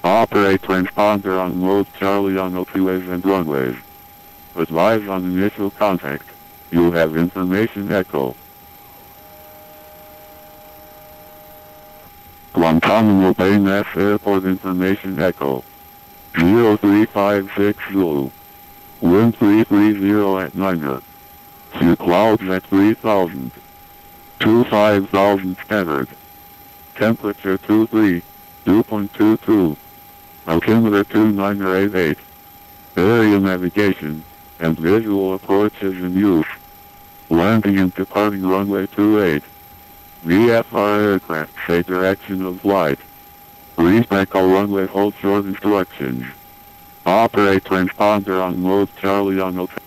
Operate transponder on mode Charlie on OPways and runways. Advise on initial contact. You have information echo. Guantanamo Bay Mass Airport information echo. 0356 Zulu. Wind 330 at 9 Few clouds at 3000. 25,000 scattered. Temperature 23. 2.22. Altimeter 2988. Area navigation and visual approaches in use. Landing and departing runway 28. VFR aircraft say direction of flight. Reach back all runway hold short instructions. Operate transponder on mode Charlie on hotel.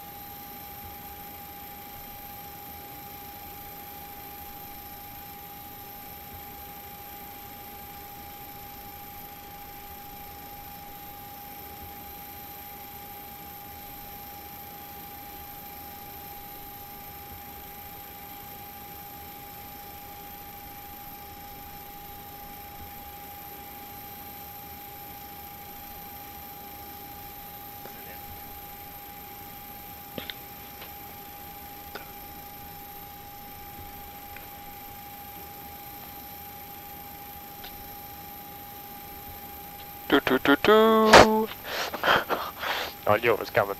I knew it was coming.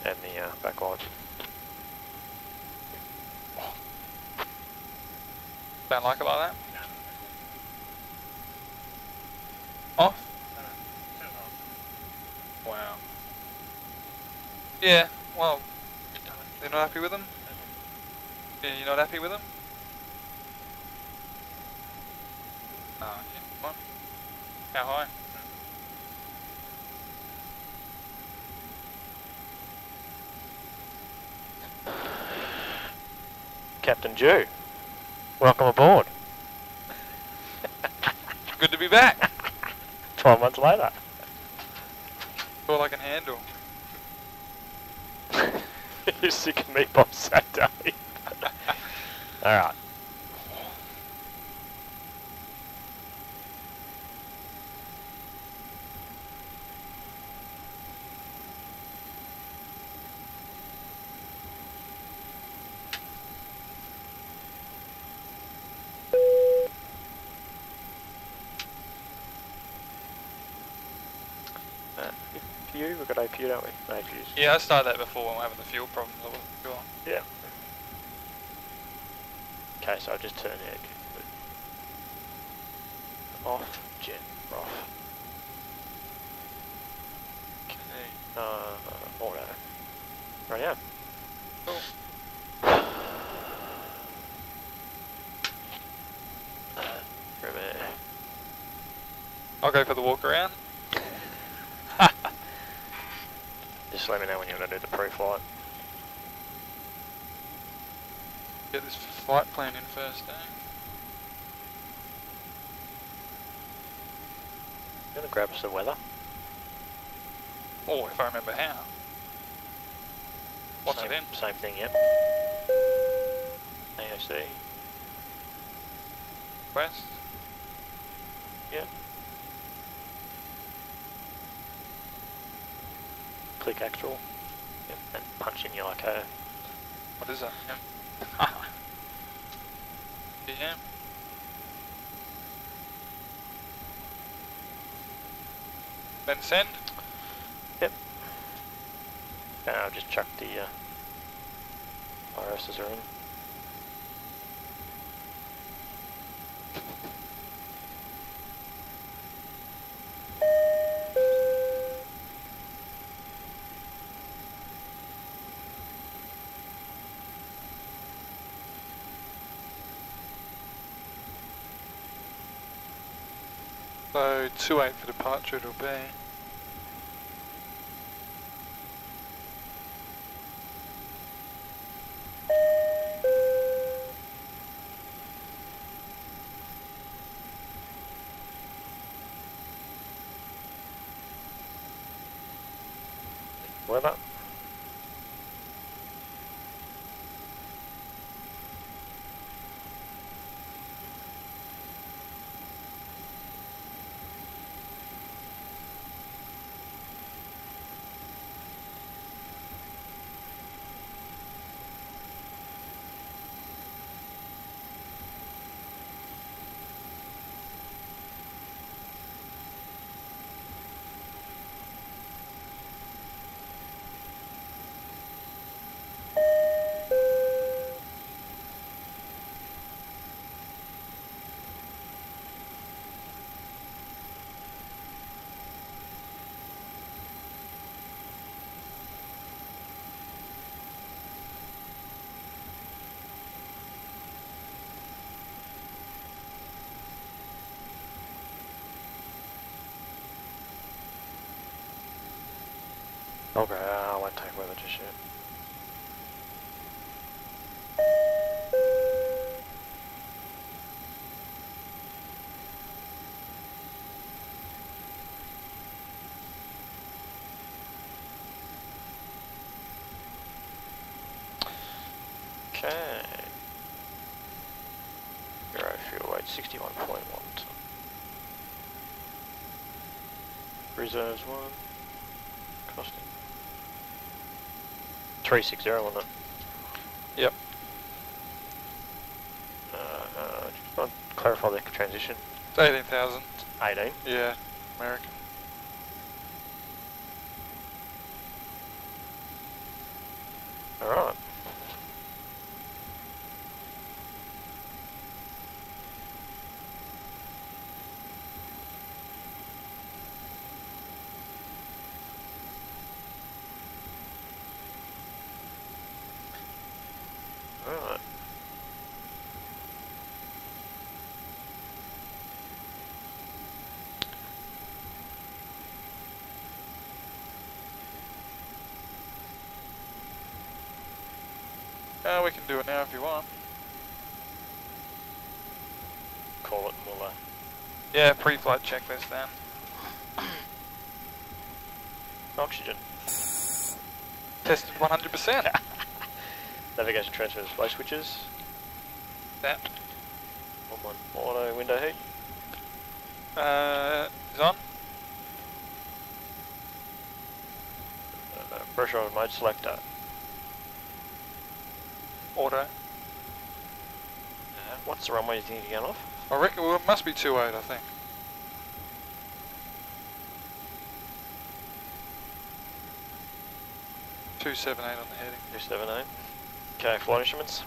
And the back line. Don't like it like that? Off? Wow. Yeah, well, they're not happy with them? Yeah, you're not happy with them? Oh, yeah, come on. How high? Captain Dew, welcome aboard. Good to be back. 12 months later. All I can handle. You're sick of meatball Saturday. Alright. We've got APU, don't we? APUs. Yeah, I started that before when we were having the fuel problems. I wasn't sure. Yeah. Okay, so I'll just turn egg. Off, jet, off. Okay. Auto. Right now. Cool. From there. I'll go for the walk around. Just let me know when you want to do the pre-flight. Get this flight plan in first, eh? You want to grab us the weather? Oh, if I remember how. What's same, it in? Same thing, yep. AOC. West. Yeah. Click actual. Yep. And punch in your locator. What is that? Yeah. Then send. Yep. And I've just chucked the IRSs are in. So 28 for departure it'll be. Weather. Okay, I won't take weather just yet. Okay. Euro fuel weight 61.1. Reserves 1. Costing 360 on it. Yep. Just want to clarify the transition. It's 18,000. 18. Yeah, American. Alright. Alright. We can do it now if you want. Call it and we'll Yeah, pre-flight checklist then. oxygen. Tested 100%. Navigation transfer display switches. That. On auto window heat. Is on. Pressurized mode selector. Auto. What's the runway you think you're going off? I reckon, well, it must be 28, I think. .278 on the heading. 278. Okay, flight instruments.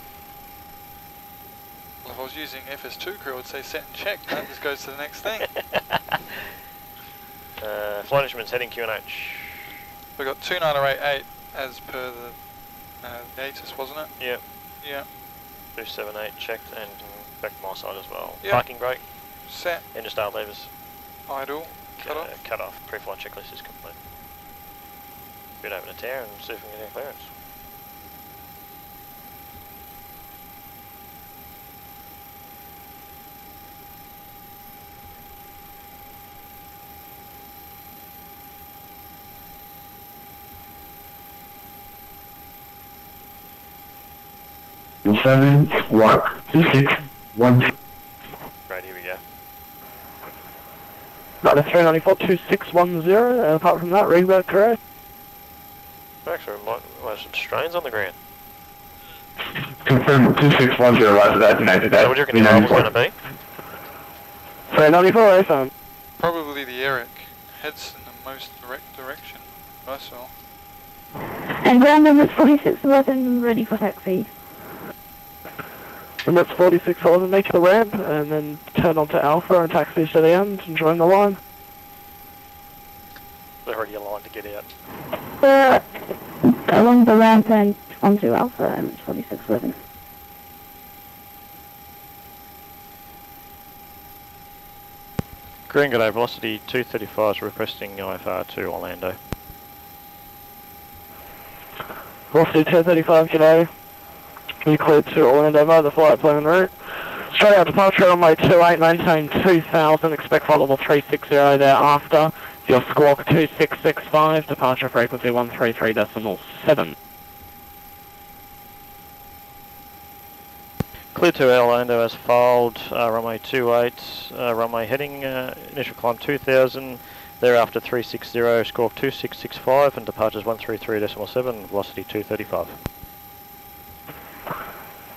Well, if I was using FS2 crew, I would say set and check. That just goes to the next thing. Flight instruments heading QNH. We got 2988 as per the ATIS, wasn't it? Yep. Yeah. 278 checked and back to my side as well. Yep. Parking brake. Set. Engine start levers. Idle. Cut off. Cut off. Pre-flight checklist is complete. Bit over to tower and see if we can get our clearance. Seven, squawk, 26, 1. Great. right, here we go. Got a 394, 2610, and apart from that, rebirth correct. Actually, might have some strains on the ground. Confirm 2610 right for that tonight. So what do you reckon the arrival's going to be? 394, FM. Probably the Eric. Heads in the most direct direction, I saw. And ground number 4611, ready for taxi. And that's 4611, make the ramp, and then turn onto Alpha and taxi to the end and join the line. They're already aligned to get out. Along the ramp and onto Alpha and 4611. Green, g'day, velocity 235 is requesting IFR to Orlando. Velocity 235, g'day. You cleared to Orlando via the flight plan route. Straight out departure runway 28, maintain 2000, expect followable 360 thereafter. Your squawk 2665, departure frequency 133.7. Clear to Orlando as filed, runway 28, runway heading, initial climb 2000, thereafter 360, squawk 2665 and departures 133.7, velocity 235.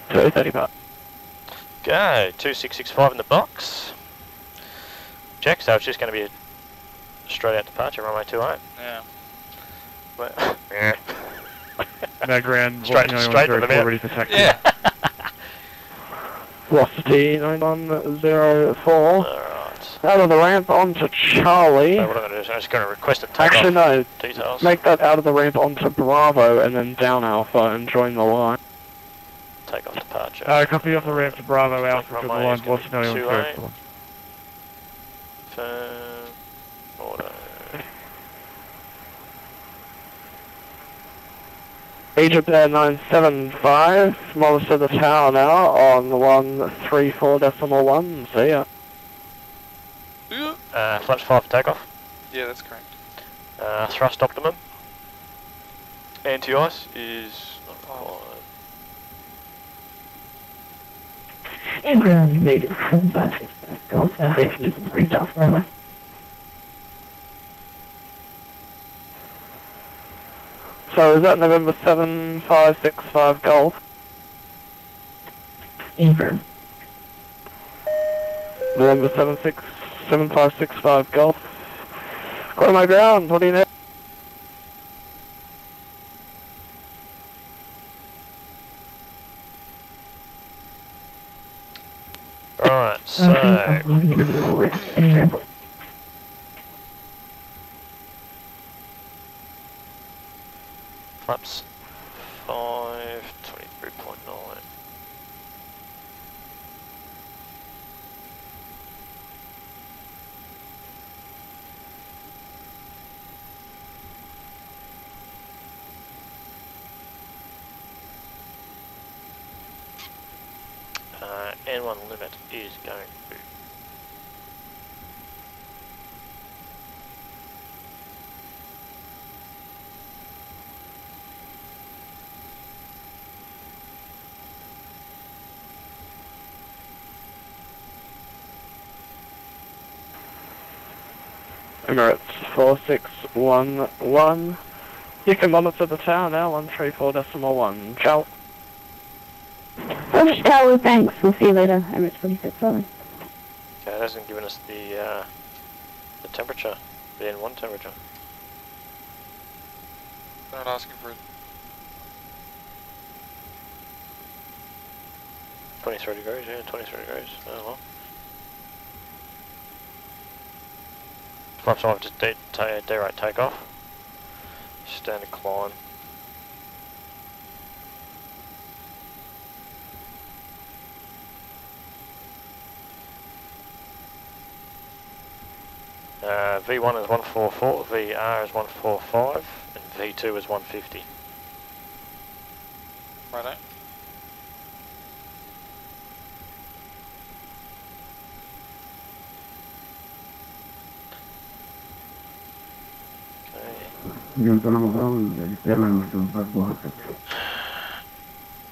235. Go, 2665 in the box. Check, so it's just going to be a straight out departure, runway 28. Yeah. Well, yeah. Background, Straight to the mount. ready for taxi. Yeah. Velocity 9104. Alright. Out of the ramp onto Charlie. So what I'm going to do is I'm just going to request a takeoff. Actually, no. Details. Make that out of the ramp onto Bravo and then down Alpha and join the line. Takeoff departure. Copy off the ramp to Bravo Alpha to the Runway line, is gonna be velocity 28. 91. Firm. Auto. Egypt Air 975, monitor the tower now on 134.1, see ya. Flaps 5 for takeoff. Yeah, that's correct. Thrust optimum. Anti-ice is not required. And ground needed from back. Go south, reach off runway. So is that November 7565 Golf? Inverb. November 7565 Golf. Go to my ground, what do you need? Right, so flaps 5, 23.9. N1 limit is going to Emirates 4611. You can monitor the tower now, 134.1. Ciao. Roger Tower, thanks. We'll see you later. Emirates 4611. Okay, it hasn't given us the temperature, the N1 temperature. They're not asking for it. 23 degrees, yeah, 23 degrees. Oh well. Flaps 5 just derate takeoff. Standard climb. V1 is 144, VR is 145, and V2 is 150. Righto.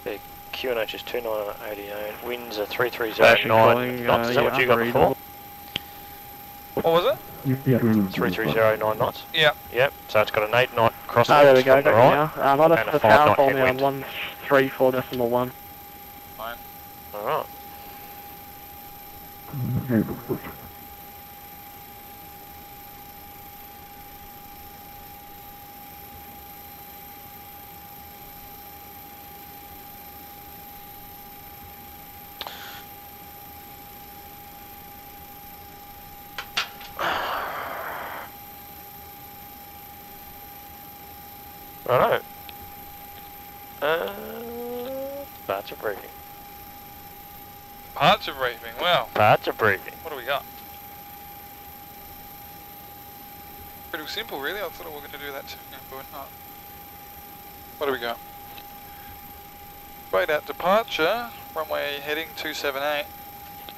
Okay. QNH is 2988. Winds are Station 3309 calling, knots. Is that what you got before? What was it? 3309 knots? Yeah. Yep, so it's got an 8 knot crosswind Oh, there we go, from the got right. you now. Not and us a for 5 power knot for me on headwind. 134.1. Fine. Alright. Righto. Departure briefing. Departure briefing, well, Departure briefing. what do we got? Pretty simple really, I thought we were going to do that too, but we're not. What do we got? Straight out departure, runway heading 278,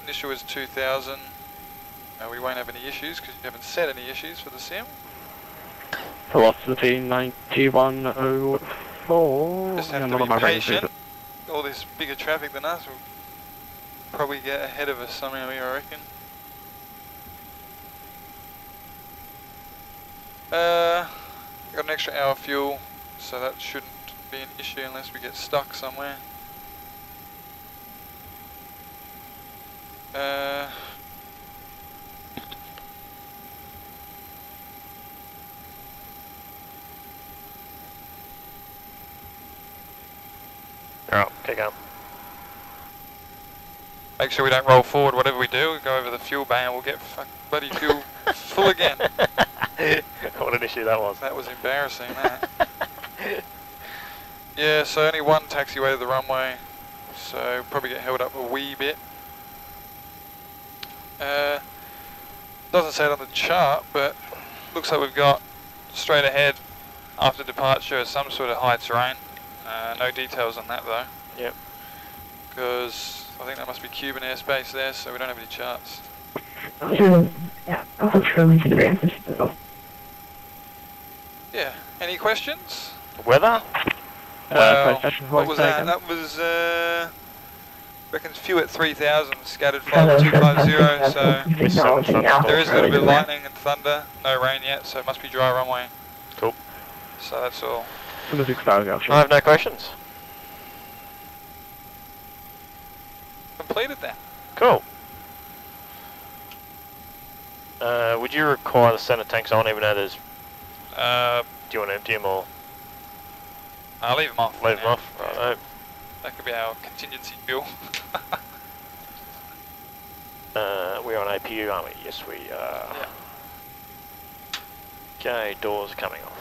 initial is 2000. We won't have any issues because you haven't set any issues for the sim. Velocity 9104. Just have I'm to not on my be radar patient. feed. All this bigger traffic than us will probably get ahead of us somehow, I reckon. Got an extra hour fuel, so that shouldn't be an issue unless we get stuck somewhere. Alright, okay, go. Make sure we don't roll forward. Whatever we do, we go over the fuel bay and we'll get bloody fuel full again. What an issue that was. That was embarrassing, that. Yeah, so only one taxiway to the runway, so probably get held up a wee bit. Doesn't say it on the chart, but looks like we've got straight ahead after departure some sort of high terrain. No details on that though. Yep. Because I think that must be Cuban airspace there, so we don't have any charts. Yeah, I'll show me to the branches. Yeah, any questions? Weather? PlayStation 4 What was that? taken. That was, reckons few at 3000, scattered flight 250, so there is a little bit of lightning and thunder, no rain yet, so it must be dry runway. Cool. So that's all. From the 6 star go, I have no questions. Completed that. Cool. Would you require the center tanks on even though there's... do you want to empty them or... I'll leave them off. Leave them now. off? Right. That could be our contingency fuel. We're on APU, aren't we? Yes, we are. Yeah. Okay, doors coming off.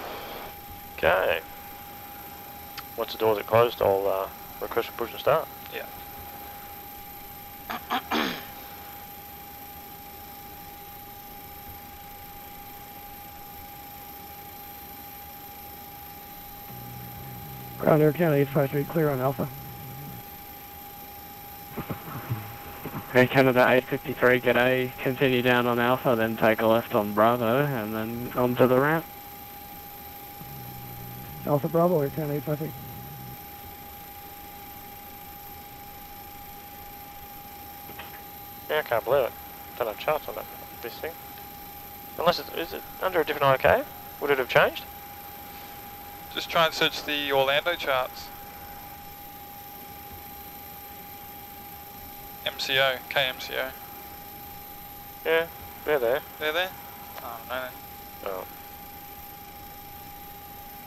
Okay. Once the doors are closed, I'll request for push and start. Yeah. Ground Air County 853, clear on Alpha. Okay, Canada 853, get A, continue down on Alpha, then take a left on Bravo, and then onto the ramp. Alpha Bravo, Air County 853. Yeah, I can't believe it. Don't have charts on that, this thing. Unless it's, is it under a different OK? Would it have changed? Just try and search the Orlando charts. MCO, KMCO. Yeah, they're there. They're there? Oh, no, no. Oh.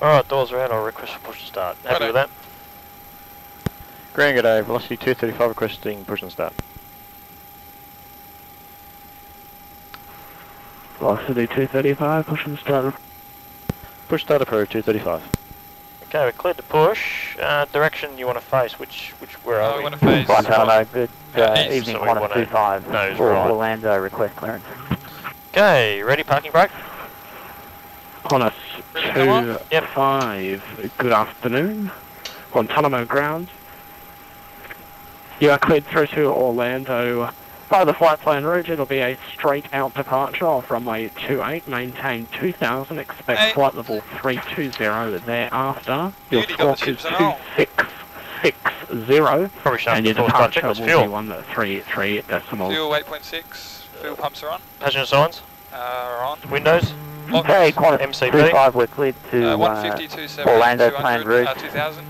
Alright, doors are out, I'll request for push and start. Happy with that? Grand G'day, velocity 235 requesting push and start. Velocity 235, push and start. Push start approved, 235. Okay, we're cleared to push. Direction you want to face, where are we we? want to face. Hello, good East. evening, So we 125 nose for right. Orlando, request clearance. Okay, ready, parking brake? Qantas Ready to come on? 25, good afternoon. Guantanamo ground. You are cleared through to Orlando. By the flight plan route, it'll be a straight out departure off runway 28, maintain 2000, expect Hey. flight level 320 thereafter. Your Beauty, got the squawk is chips and all. 2660. Probably showing and your before start departure checklist. will Fuel. be 133 decimals. Fuel 8.6, fuel pumps are on. Passenger signs. Are on. Windows. Okay, Qantas MCP. 25, we're cleared to 150, 270, Orlando 200, planned route. 2000.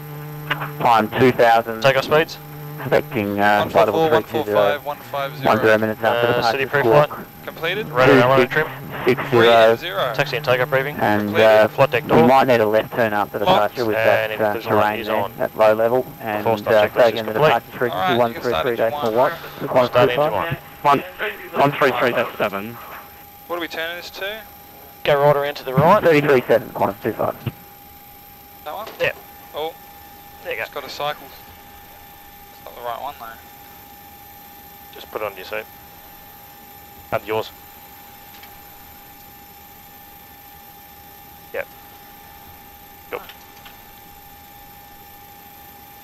Time 2000. Take off speeds. Expecting 144, 144, 145, 150. 10 minutes after departure. City pre-flight. Completed. Radar airline trim. 60. 380. Taxi and takeoff briefing. And Flight deck we door. might need a left turn after departure with And that inclusion light terrain is there on. at low level. And Before start checklist taking is the complete. departure frequency Alright, you can start 133 engine decimal one. watts. Start engine one. 133.7. What are we turning this to? Go right around to the right. 33.7, Qantas 25. That one? Yeah. Oh, There you go. it's got a cycle. It's not the right one though. Just put it on your seat. And yours. Yep. Go.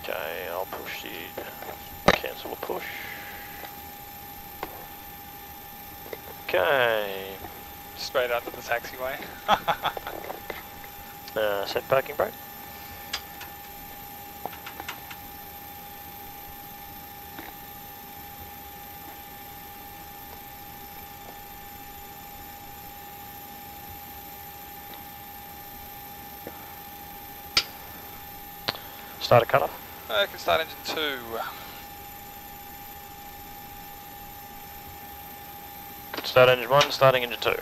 Okay, I'll push the cancel the push. Okay. Straight out to the taxiway. Set parking brake. Start a cutter. I can start engine 2. Good start engine 1, starting engine 2.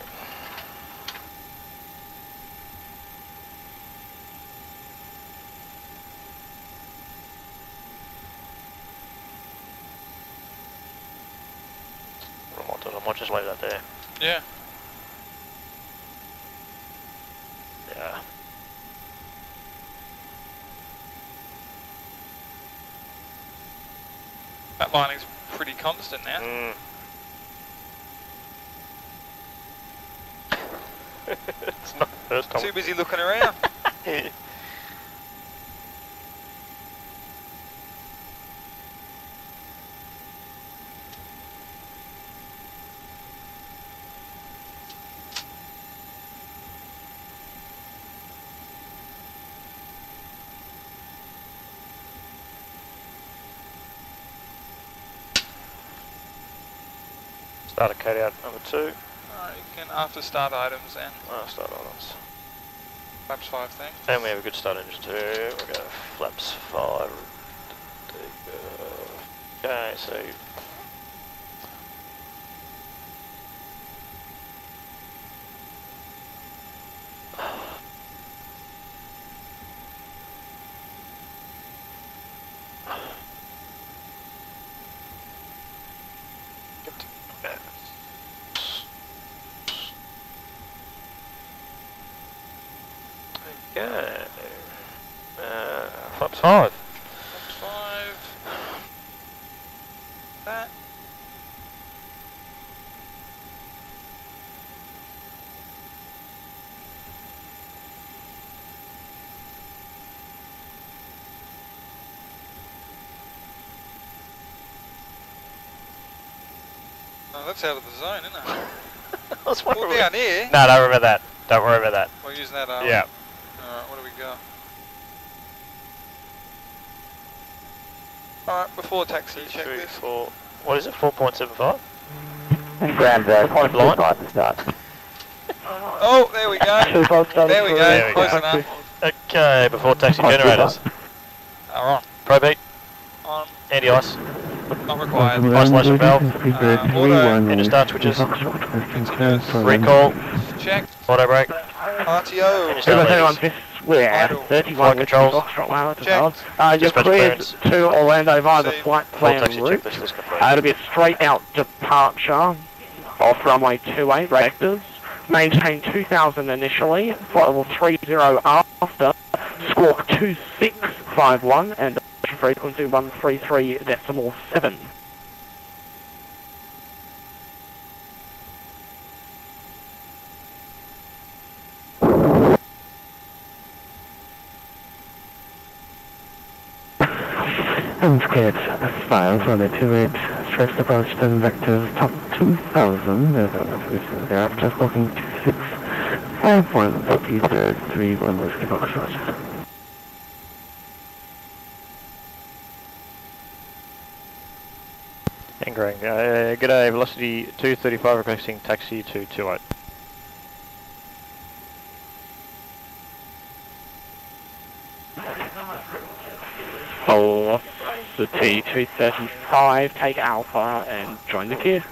I might just leave that there. Yeah. Yeah. That lining's pretty constant now. It's not the first time. Too busy looking around. Start a code out number 2. Alright, you can after start items then. Start items. Flaps 5 thing. And we have a good start engine 2. We'll go flaps 5. Okay, so okay. Flaps 5. Flaps 5. That. Oh, that's out of the zone, isn't it? That's Well, down here. No, don't worry about that. Don't worry about that. We're using that, are we? Yeah. Alright, what do we got? Alright, before taxi, check 3, this. 4. What is it? 4.75? Ground Qantas Line? 25 to start. Oh, there we go. There we go. There we Close go. enough. Okay, before taxi generators. On. Probate, On. anti-ice, Not required. isolation valve, Auto. engine start switches, Continuous. recall, Check. auto brake, RTO. engine start levers. We're Idle. 31 Flight with controls. Foxtrot Lima to Check. You're Dispatch cleared clearance. to Orlando via the Save. flight Full plan taxi route. checklist is complete. It'll be a straight out departure off runway 28 vectors. Maintain 2000 initially, flight level 30 after, squawk 2651 and frequency 133.7. I'm scared. That's fine. Runway 28. First approach 10 vectors. Top 2000. Thereafter smoking 26. 5.3 1 Whiskey Foxtrot. Mangarang. G'day, velocity 235 requesting taxi to 28. Velocity 235, take Alpha and join the queue.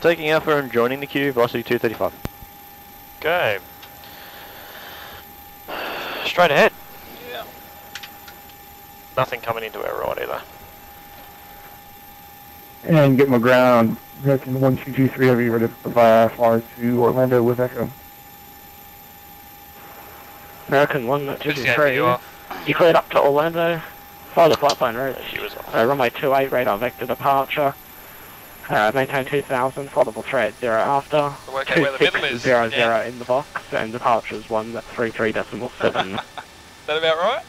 Taking Alpha and joining the queue, velocity 235. Okay. Straight ahead. Yeah. Nothing coming into our right either. And get my ground. American 1223 Heavy ready for fire to Orlando with Echo. American Just get 1223, you off. you cleared up to Orlando. Follow the flight plan route. She was off. Runway 28, radar vector departure. Maintain 2000, flighable trade 0 after. So work out where the middle is. 2600 Yeah. in the box, and departure is 133.7. Is that about right?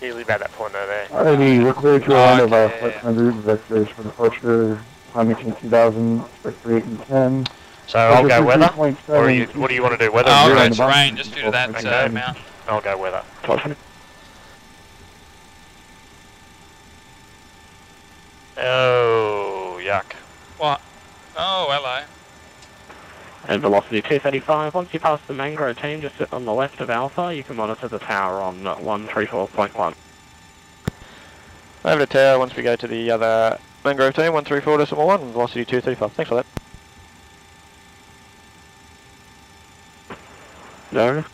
Usually about that point though there. Alrighty, we're clear to Orlando via Okay, flight plan route. Vectors for departure. Time between 2000, expect 3, 8, and 10. So I'll go weather? Or 3.7. what do you want to do? Weather? I'll Zero go in the box? terrain just due to that Okay. amount. I'll go weather. Oh, yuck. What? Oh, hello. And velocity 235, once you pass the Mangrove team, just sit on the left of Alpha, you can monitor the tower on 134.1. Over to tower once we go to the other Mangrove team, 134.1, velocity 235. Thanks for that. No?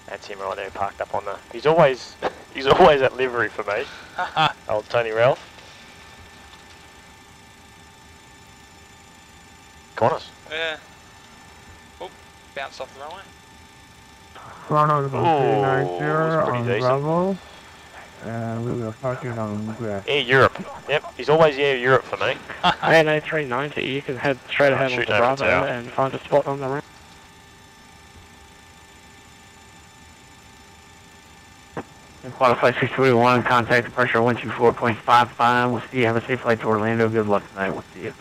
That's him right there, parked up on the... He's always at livery for me. Old Tony Ralph. Corners. Yeah. Oh, bounced off the runway. Toronto Ooh, that's pretty on decent. Bravo. We will talk to you on Air Europe. Yep, he's always Air Europe for me. ANA 390, you can head straight ahead Shoot onto over Bravo the tower. and find a spot on the ramp. Qualify 621, contact pressure 124.55. We'll see you. Have a safe flight to Orlando. Good luck tonight. We'll see you.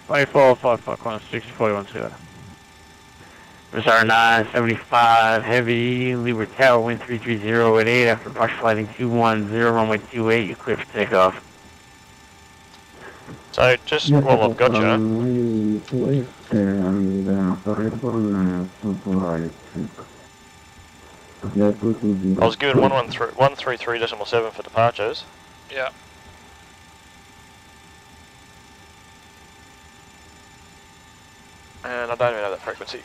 5455 641 Bizarre 975 Heavy, Libra Tower, wind 330 at 8 after partial flighting 210, runway 28, you clear for takeoff. So just while I've got you, I was given 133.7 for departures. Yeah. And I don't even have that frequency.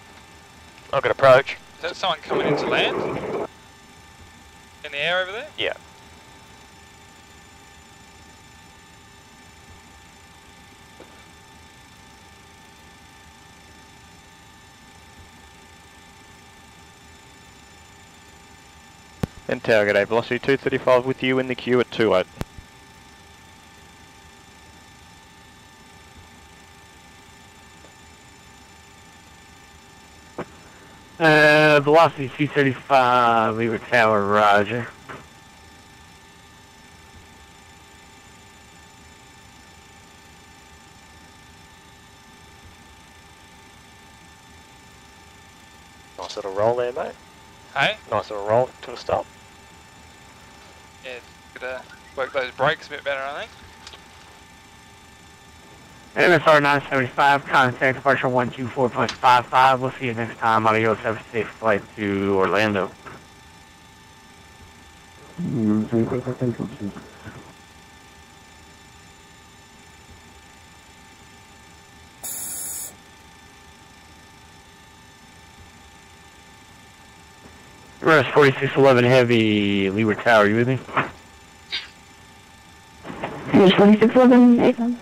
I've got approach. Is that someone coming into land? In the air over there? Yeah. And tower, g'day, velocity 235 with you in the queue at 28. Velocity 235, Libra Tower, roger. Nice little roll there, mate. Hey? Nice little roll to a stop. Yeah, gotta work those brakes a bit better, I think. MSR 975, contact departure 124.55. We'll see you next time. Adios, have a safe flight to Orlando. Rest 4611 Heavy, Libra Tower, you with me? 2611, Nathan.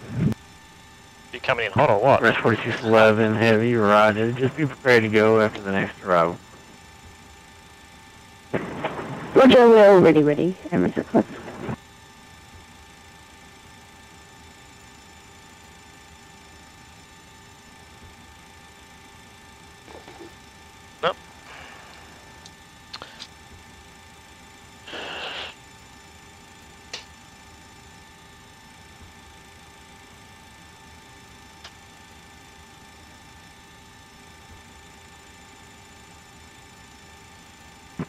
You coming in hot or what? Rest 4611 Heavy, roger. Just be prepared to go after the next arrival. Roger, we're already ready. Emerson Plus. Nope.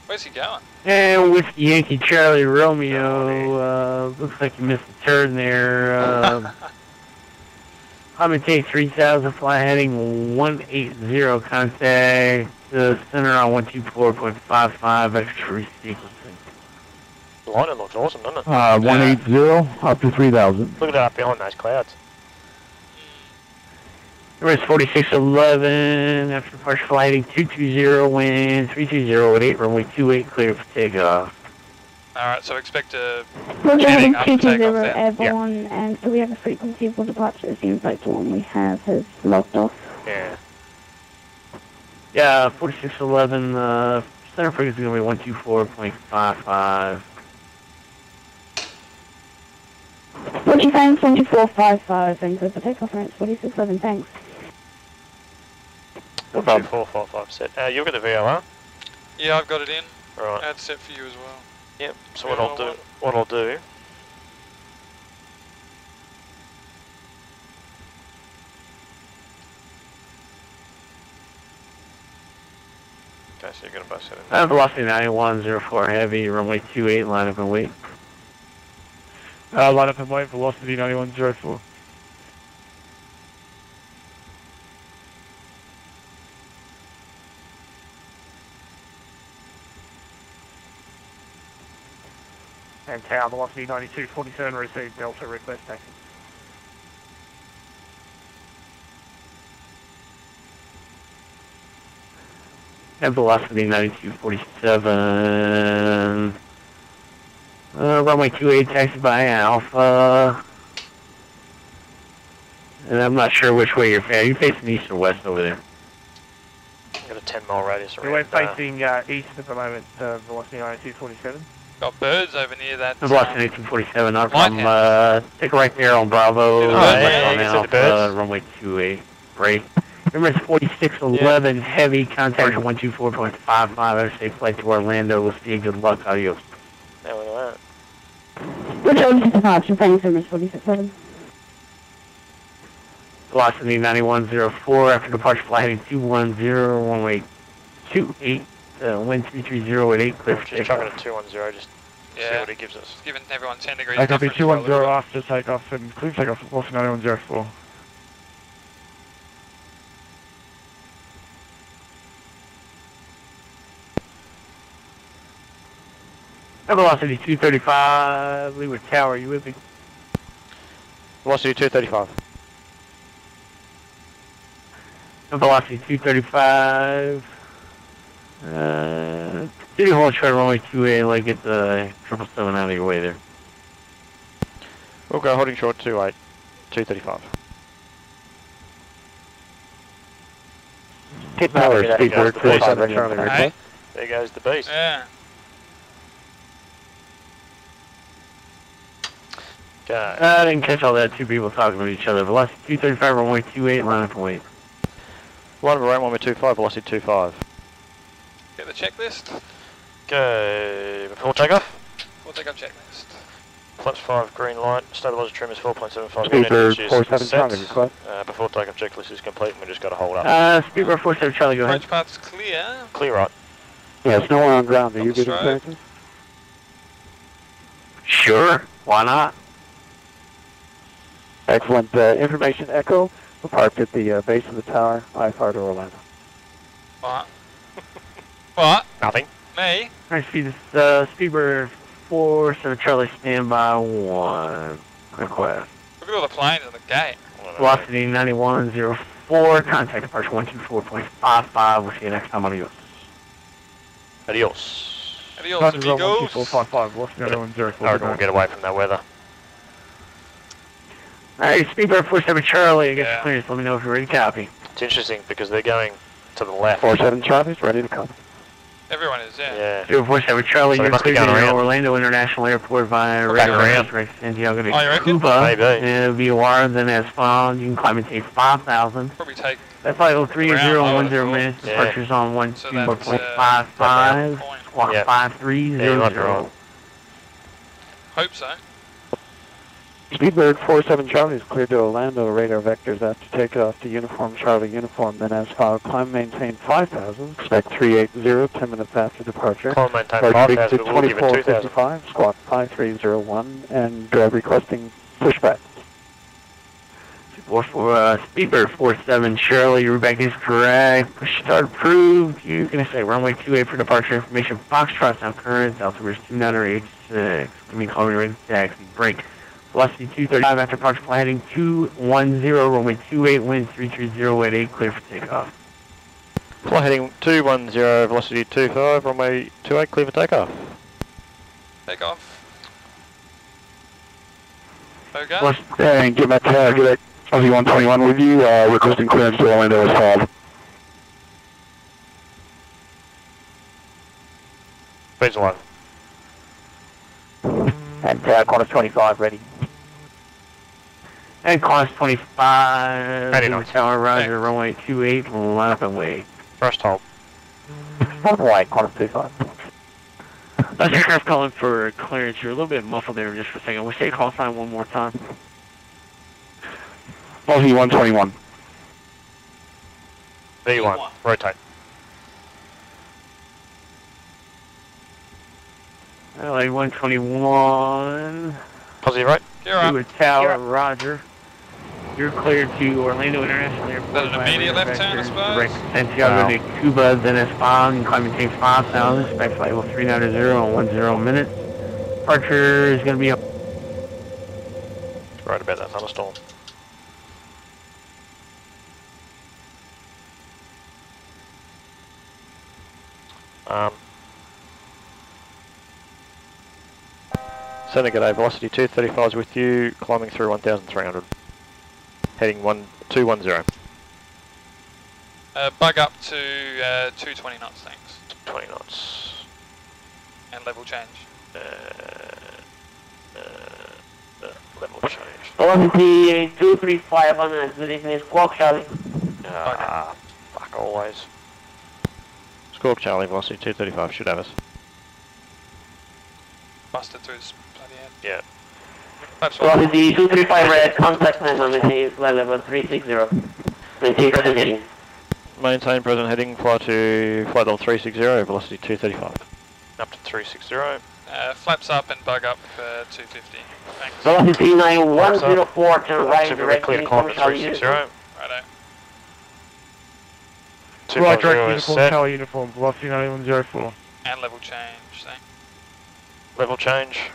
Where's he going? And with Yankee Charlie Romeo, looks like you missed a turn there. Commentate 3000, fly heading 180, contact center on 124.55, extra sequencing. The line looks awesome, doesn't it? 180 up to 3000. Look at that up behind those clouds. Number 4611, after partial flighting 220, wind 320 at 8, runway 28, clear for takeoff. Alright, so expect a We're heading driving up to take off 220 there. airborne, and so we have a frequency for departure. It seems like the one we have has locked off. Yeah. Yeah, 4611, center frequency is going to be 124.55. What you saying? 2455, and for takeoff range 4611, thanks. 2455 set. You'll get the VOR? Yeah, I've got it in. Right. That's set for you as well. Yep. So what I'll do. Okay, so you're gonna bust it in. Velocity 9104 heavy, runway 28, line up and wait. Line up and wait, velocity 9104. And tower, velocity 9247, received Delta request taxi. And velocity 9247. Runway 28, taxi by Alpha. And I'm not sure which way you're facing. Are you facing east or west over there? I've got a 10-mile radius around. We're facing east at the moment, velocity 9247. Got birds over near that. Velocity 1847, not Light from, take a right there on Bravo. Yeah, yeah, you can see the birds. Runway 28, break. Remember it's 4611, heavy, contact 124.55, have a safe flight to Orlando, we'll see you, good luck, adios. Now look at that. We're driving departure, thanks, Emirates 4611. Velocity 9104, after departure flight heading 210, runway 28, wind 330 at 8, clear for Just chucking takeoff. a 210, just see Yeah, what it gives us. it's giving everyone 10 degrees. I copy difference. 210 after takeoff and clear takeoff, velocity 9104. Velocity 235, Leeward Tower, you with me? Velocity 235. Velocity 235. City Hall, try to runway 2A, like get the 777 out of your way there. We'll go holding short 28, 235. Hit power, speed goes the beast. Hey? There goes the beast. Yeah. Go. I didn't catch all that, two people talking with each other. Velocity 235, runway 28, line up and wait. Line of around 125, velocity 25. Get the checklist. Go. Before takeoff. We'll take up checklist. Plus 5 green light. Stabilizer trim is 4.75 Speedbird minutes, which is 47 set. Charlie request. Before takeoff checklist is complete and we just got to hold up. Speedbird 47 Charlie, go ahead. Approach path's clear. Clear right. Yeah, it's nowhere on ground. Are you Double getting stroke. clearances? Sure, why not? Excellent. Information Echo. We're parked at the base of the tower. I fire to Orlando. What? What? Nothing. Me? Alright, Speedbird 47 Charlie, standby 1. Request. Look at all the planes on the gate. Velocity 9104, contact departure 124.55. We'll see you next time, adios. Adios. Adios, London Zone amigos. 12455, velocity 9104. I reckon we'll get away from that weather. Alright, Speedbird 47 Charlie, I guess Yeah. clearance. Let me know if you're ready to copy. It's interesting because they're going to the left. 47 Charlie's ready to come. Everyone is, yeah. Yeah. 047 Charlie, So they you're must be cleared going to around. Orlando International Airport via Back radar around. Rex Santiago de Oh, you reckon? Cuba. Maybe. And VOR, then as followed, you can climb and take 5,000. Probably take. That's like 30 Around, I would've 10 thought. minutes. Yeah. Departures on So that's, 124.55. point. Squawk Yeah. 5300. Yeah, you're right. Hope so. Speedbird 47 Charlie is cleared to Orlando. Radar vectors after takeoff to Uniform Charlie Uniform. Then as filed, climb maintain 5,000. Expect 380, 10 minutes after departure. Climb maintain Approach 5,000, to but we'll give it 2,000. 2455, squawk 5301, and requesting pushback. Speedbird 47 Shirley, your route is correct. Push start approved. You're going to say runway 28 for departure information. Foxtrot now current. Altimeter 2986. Give me call me ready to taxi. Break. Velocity 235 after departure. Flight heading 210. Runway 28 wind 330 at 8. Clear for takeoff. Flight heading 210, velocity 25, runway 28, clear for takeoff. Take off. Okay. And get that Aussie 121 with you, requesting clearance to Orlando as filed. Speed's alive. And Qantas 25 ready. And Qantas 25. Ready now. Tower, roger, runway 28, line up and wait. First hold. Runway Qantas 25. That's aircraft calling for clearance. You're a little bit muffled there just for a second. We'll say call sign one more time. Aussie 121. V1, rotate. LA 121. Positive right. Gear up. To a tower, roger. You're cleared to Orlando International Airport. Is that an immediate left turn, I suppose? Direct Santiago de Cuba, then as filed, and climb maintain 5,000, expect flight level 390 on 10 minutes. Departure is going to be up. Right about that thunderstorm. Sending it a velocity 235 is with you, climbing through 1,300. Heading 210. Bug up to 220 knots, thanks. 20 knots. And level change. Level change. Velocity 235 on the business squawk Charlie. Fuck always. Squawk Charlie, velocity 235, should have us. Busted through this bloody end. Yeah. That's right. Velocity 235 red, contact man on maintain flight level 360. Maintain present heading. Maintain present heading, fly to flight level 360, velocity 235. Up to 360. Flaps up and bug up 250. Thanks. Velocity 9104 to right, To be direct clear to climb to 360. Righto. Right, 250 direct is uniform, set. tower uniform, velocity 9104. And level change, thanks. Level change.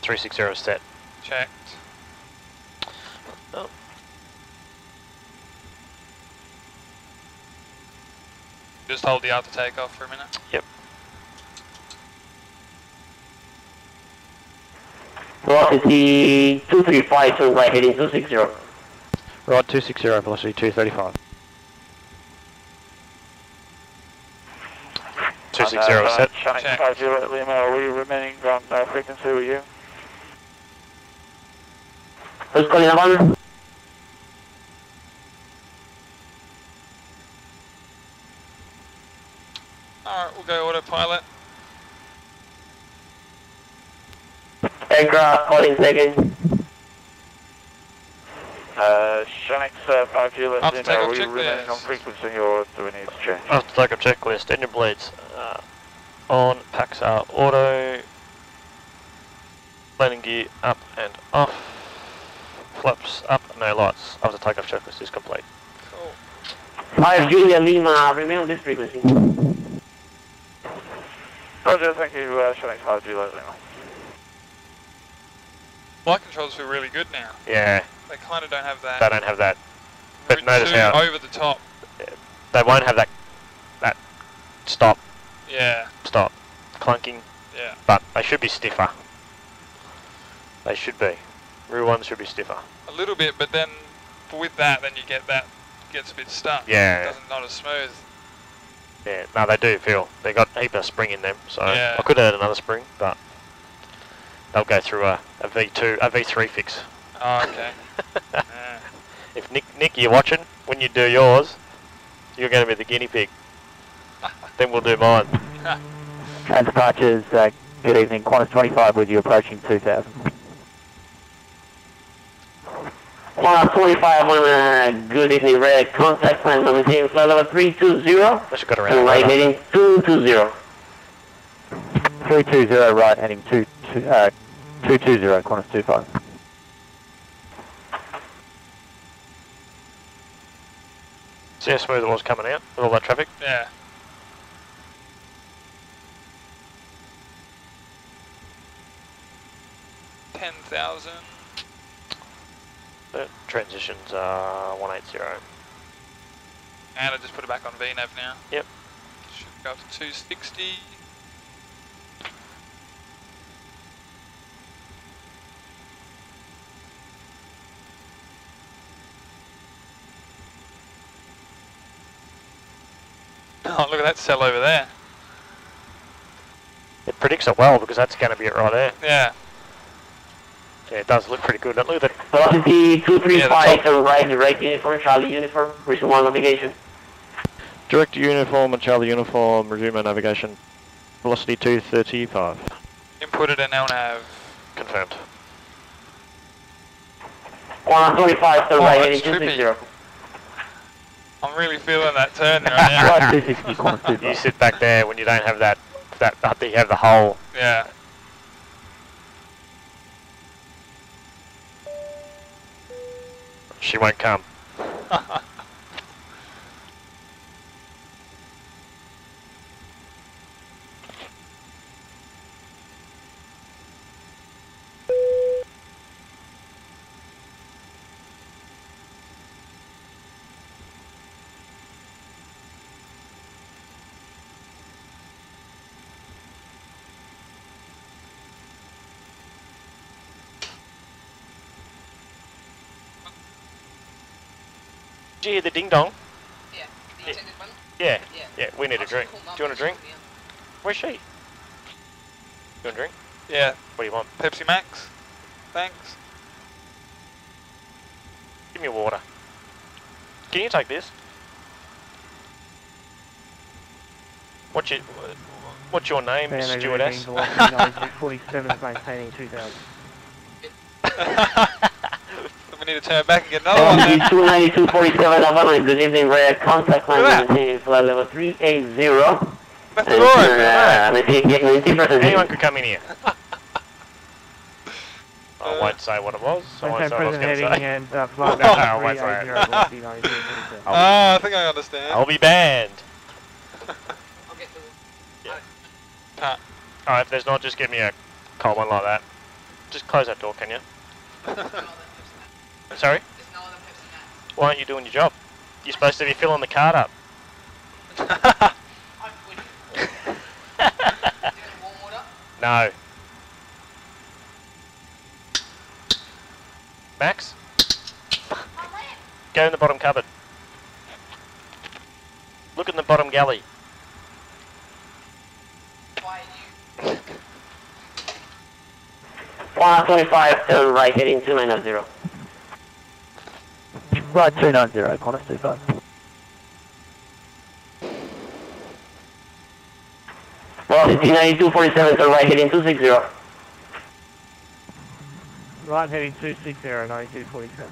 .360 is set. Checked. Oh. Just hold the after takeoff for a minute. Yep. Velocity 235 to right heading 260. Right, 260, velocity 235. 260 is set. Check. 50 Lima, are we remaining ground frequency with you? Who's calling about? Alright, we'll go autopilot. Aircraft calling second. Shanix 5G, After let's in, takeoff are we checklist. remaining on frequency or do we need to change? After takeoff checklist, engine bleeds on, packs are auto, landing gear up and off, flaps up, no lights. After takeoff checklist is complete. Cool. 5 Julia Lima, remain on this frequency. Roger, thank you, Shanix 5G, Lima. Flight controls feel really good now. Yeah, They kind of don't have that. they don't have that. But They're notice too how over the top. they won't have that stop Yeah, clunking, yeah. but they should be stiffer. They should be. Real ones should be stiffer. A little bit, but then with that, then you get that gets a bit stuck. Yeah. It doesn't not as smooth. Yeah, no, they do feel. They got a heap of spring in them, so Yeah. I could add another spring, but they'll go through a V3 fix. Oh, okay. Yeah. If Nick, you're watching, when you do yours, you're going to be the guinea pig. Then we'll do mine. And departures, good evening, Qantas 25 with you approaching 2000. Qantas 25 on good evening, red contact plan maintain flight level 320. I should got around. And right heading 220. 320 right heading 220, Qantas 25. See how smooth it was coming out with all that traffic? Yeah. $10,000. The transitions are 180. And I just put it back on VNAV now. Yep. Should go up to 260. Oh, look at that cell over there. It predicts it well because that's going to be it right there. Yeah. Yeah, it does look pretty good. Look at that. Velocity 235 Yeah, right uniform, Charlie uniform, resume on navigation. Direct to uniform and Charlie uniform, resume our navigation. Velocity 235. Inputted and now nav. Confirmed. 125 to right heading that's 260. I'm really feeling that turn right now. Right 260, Qantas 25. You sit back there when you don't have that you have the hole. Yeah. She won't come. Did you hear the ding dong? Yeah. The intended one? Yeah. Yeah. Yeah, we need a drink. Cool, Do you want a drink? Where's she? You want a drink? Yeah. What do you want? Pepsi Max. Thanks. Give me a water. Can you take this? What's your name, stewardess? 47 is maintaining 2000. We need to turn back and get another one then. 292.47 Havana, good evening, red contact line Look at that. maintain flight level 380. Left the door open. Anyone could come in here. I won't say what it was. I won't Maintain say what I was present going to heading say. and flight No, I won't say it. level 380, velocity 92.47. Ah, I think I understand. I'll be banned. I'll get the... Can't. Alright, if there's not, just give me a cold one like that. Just close that door, can you? There's no other Pepsi Max. Sorry? There's no other Pepsi Max. Why aren't you doing your job? You're supposed to be filling the card up. I'm good. Do you want warm water? No. Max? Go in the bottom cupboard. Look in the bottom galley. Why are you... 125 turn right heading 290. Right 290, Qantas 25. Velocity 92.47 turn right heading 260. Right heading 260, 92.47.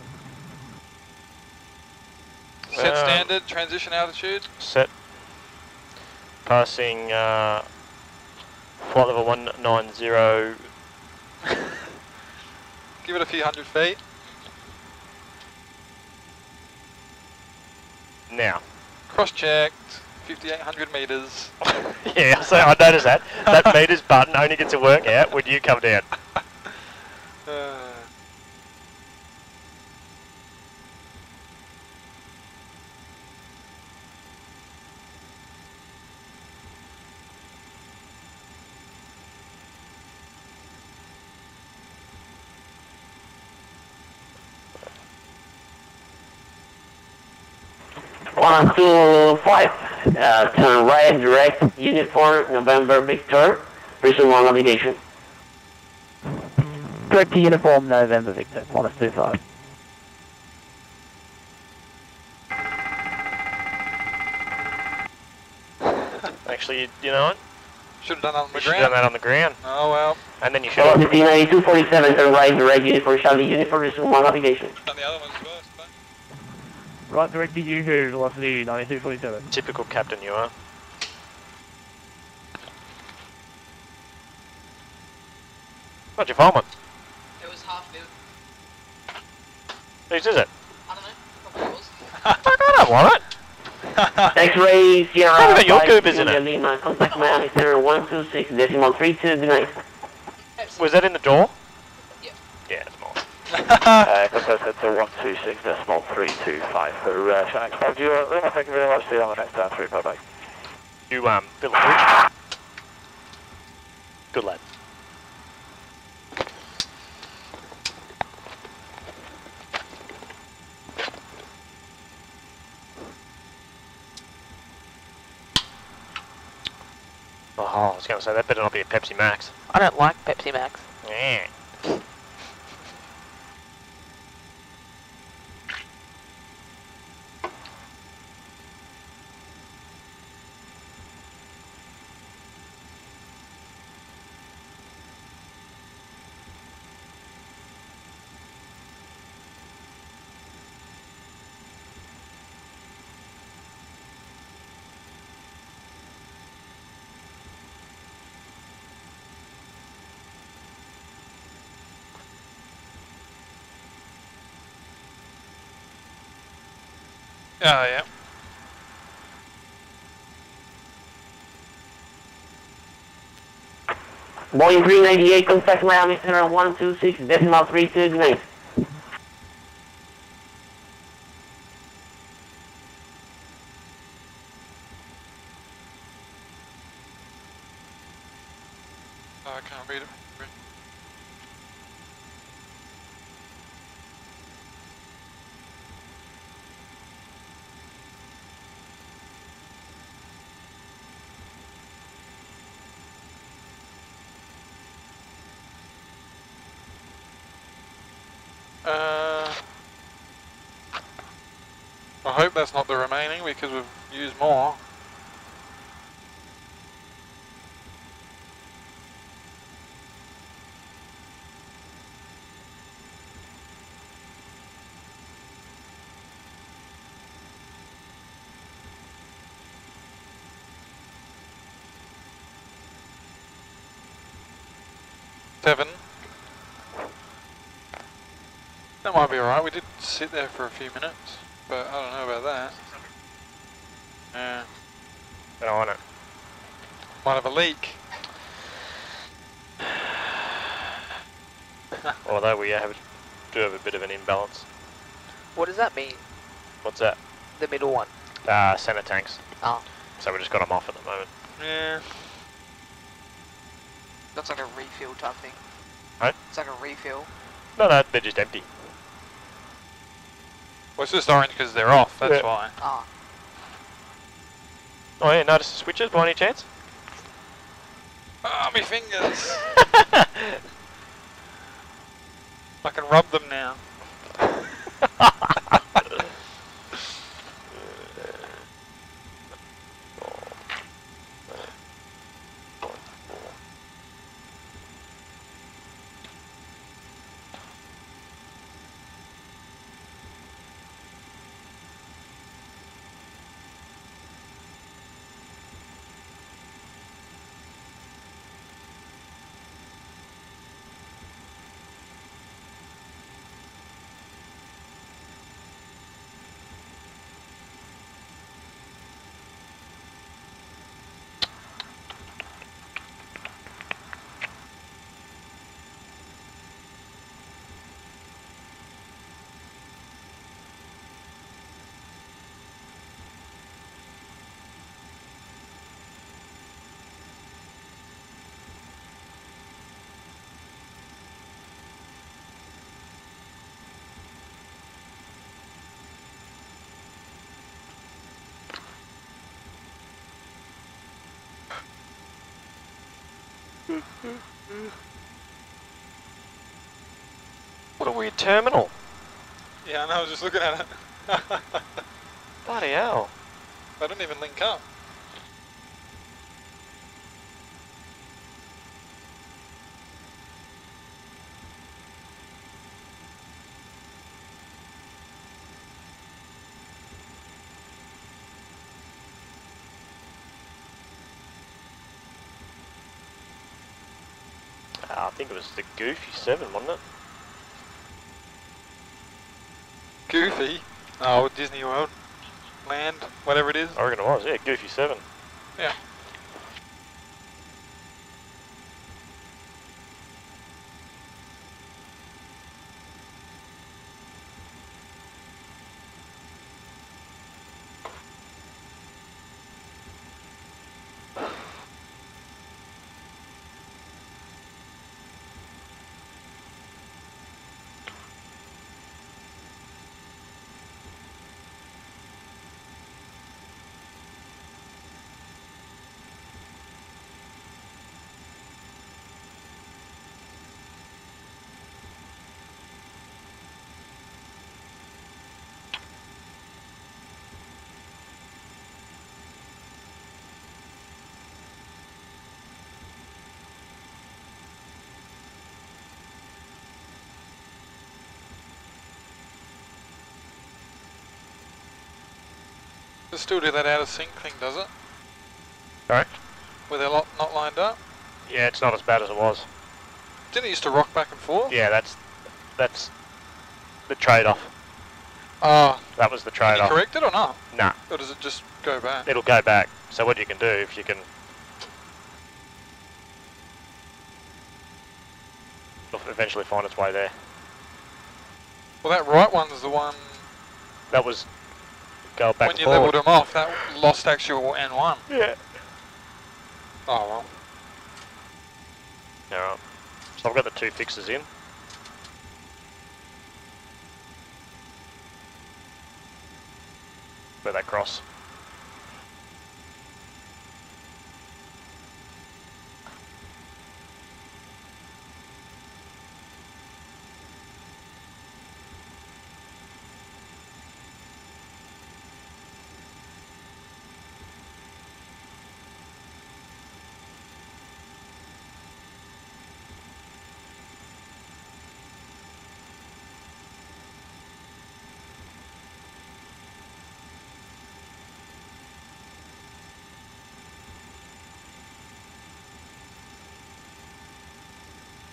Set standard, transition altitude. Set. Passing flight level 190. Give it a few hundred feet. Now. Cross-checked, 5,800 metres. Yeah, so I noticed that. That meters button only gets to work out when you come down. One, two, five. Turn right, direct, uniform, November, Victor. Resume on navigation. Direct to uniform, November, Victor, Qantas 25. Actually, you know what? Should have done that on the You should have done ground. that on the ground. Oh well. And then you should have... 9247 to the right, direct unit for Charlie, unit for resume navigation. Done the other ones first, but... Right direct to Yoo-hoo, velocity 9247. Typical captain you are. What'd you find one? It was half filled. Whose is it? I don't know. Probably yours. I don't want it. X-ray, Sierra, How about your goob, isn't it? Lima, contact Miami Center 126, decimal 32, good night. Pepsi. Was that in the door? Yeah. Yeah, it's more. Contact Center 126, decimal 325. Shall I expect you? Thank you very much. See you on the next down 3, bye-bye. You, fill the bridge. Good lad. Oh, I was going to say, that better not be a Pepsi Max. I don't like Pepsi Max. Yeah. Oh yeah. Boeing 398, contact Miami Center 126, decimal 32, good night. Oh, I can't read it. I hope that's not the remaining because we've used more. Seven. That might be alright, we did sit there for a few minutes, but I don't know about that. Yeah. Been on it. Might have a leak. Although we do have a bit of an imbalance. What does that mean? What's that? The middle one. Center tanks. Oh. So we just got them off at the moment. Yeah. Looks like a refill type thing. Right? It's like a refill. No, they're just empty. Well, it's just orange because they're off, that's Yeah. why. Ah. Oh yeah, notice the switches by any chance? Oh, my fingers! I can rub them now. What a weird terminal. Yeah, I know, I was just looking at it. Bloody hell. I don't even link up. think it was the Goofy 7, wasn't it? Goofy? Oh, Disney World. Land, whatever it is. I reckon it was, yeah, Goofy 7. Yeah. It still do that out of sync thing, does it? Alright. Where they're not lined up? Yeah, it's not as bad as it was. Didn't it used to rock back and forth? Yeah, that's the trade-off. Oh. That was the Can trade-off. you correct it or not? Nah. Or does it just go back? It'll go back. So what you can do, if you can... It'll eventually find its way there. Well, that right one's the one... That was... Go back when you forward. levelled them off, that lost actual N1. Yeah. Oh, well. Alright. So I've got the 2 fixes in. Where they cross.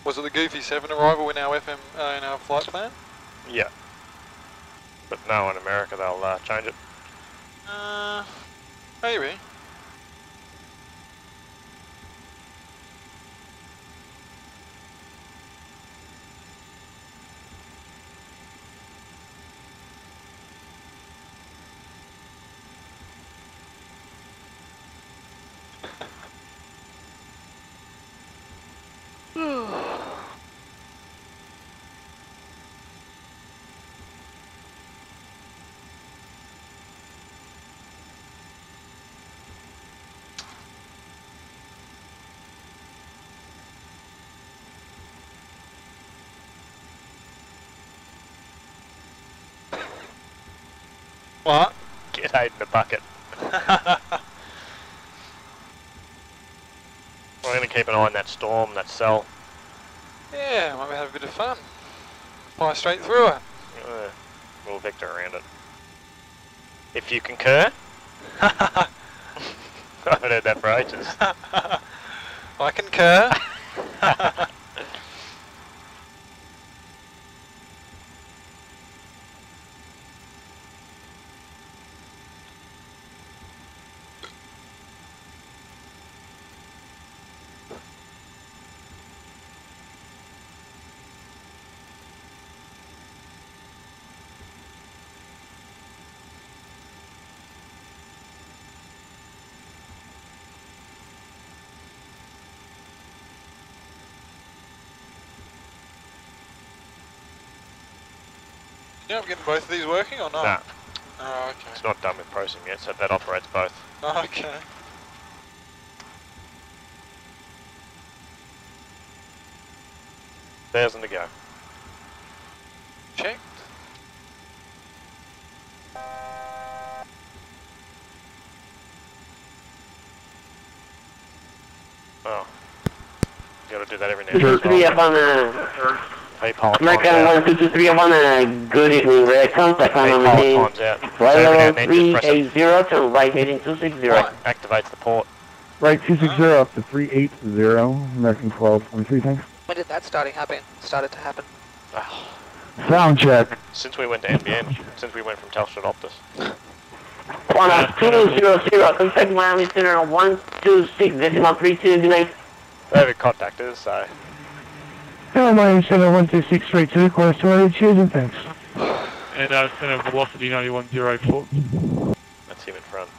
Was it the Goofy 7 arrival in our FM, in our flight plan? Yeah. But no, in America they'll change it. Maybe. What? Get Hayden the bucket. We're going to keep an eye on that storm, that cell. Yeah, might have a bit of fun. Fly straight through it. We'll vector around it. If you concur. I haven't heard that for ages. I concur. Yeah, I'm getting both of these working or not? Nah. Oh, okay. It's not done with processing yet, so that operates both. Okay. $1,000 to go. Checked. Oh. You gotta do that every now This and is to be up on the... Hey, pilot American time's out. 1, this is to be up on the good evening, red contact Hey, on the pilot main. time's out. Right So every now level and then just press it. 380 to right heading 260. Activates the port. Right 260 up to 380, American 1223, thanks. When did that started to happen? Sound check. Since we went to NBN, since we went from Telstra to Optus. 200, contact Miami Center on 126.32 tonight. They have contactors, so. Hello, Miami Center 12632, request to cheers and thanks. And center velocity 9104. That's him in front.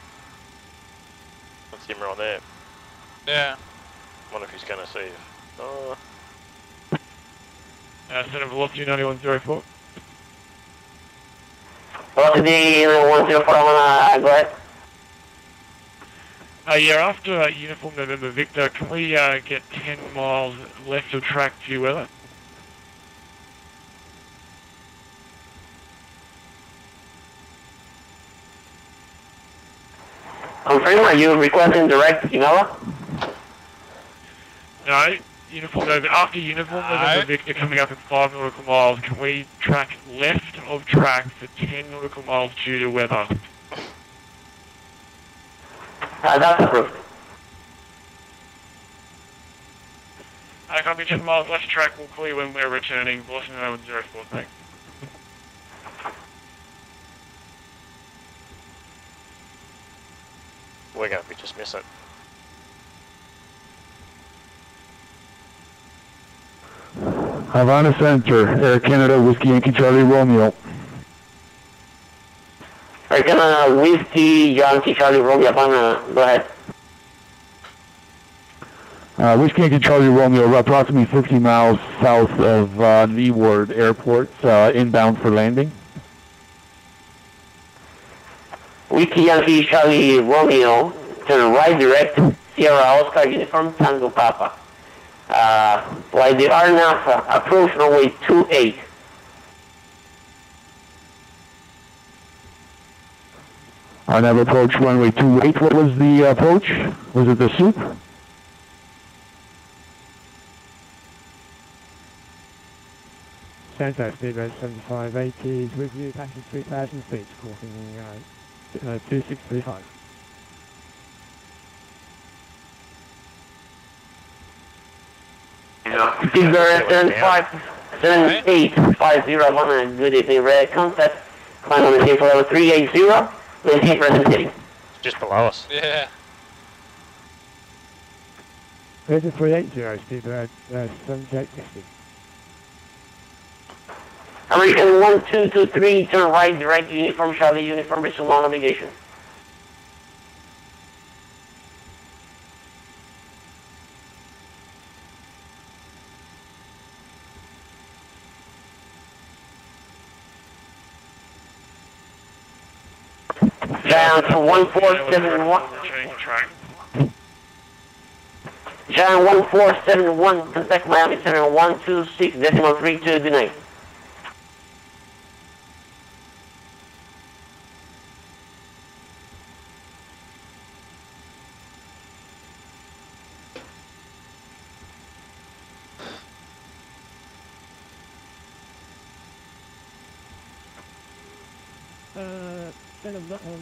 That's him right there. Yeah. Wonder if he's going to see. Oh. Center velocity 9104. Velocity 104, go ahead. Yeah, after Uniform November Victor, can we get 10 miles left of track due weather? Confirm, are you requesting direct Sinaloa? No, Uniform November, after Uniform November Victor coming up at 5 nautical miles, can we track left of track for 10 nautical miles due to weather? That's approved. Copy 10 miles left of track, we'll clear when we're returning, Boston 9104, thanks. We're going to just miss it. Havana Center, Air Canada, Whiskey Yankee Charlie Romeo. Air Canada, Whiskey Yankee Charlie Romeo, Havana, go ahead. Whiskey Yankee Charlie Romeo, approximately 50 miles south of Leeward Airport, inbound for landing. Whiskey Yankee Charlie Romeo, turn right direct, Sierra Oscar Uniform Tango Papa. While the RNAV approach runway 28. RNAV approach runway 28, what was the approach? Was it the soup? Santa speedboat 7580 is with you, passing 3,000 feet, crossing 2635. Speedboat 757850, good evening, red contact. Climb on the tape for level 380, maintain present city. Just below us. Yeah. There's a 380, speedboat 7850. American 1223, turn right direct, Uniform Charlie, Uniform, resume all navigation. Down to 1471. John 1471, contact Miami Center 126.32, good night.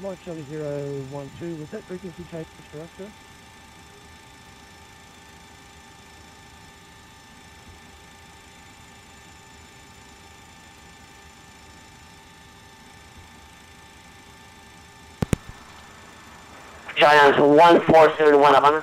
Mike Charlie 012, was that frequency change for us, sir? Giants 1471, Havana.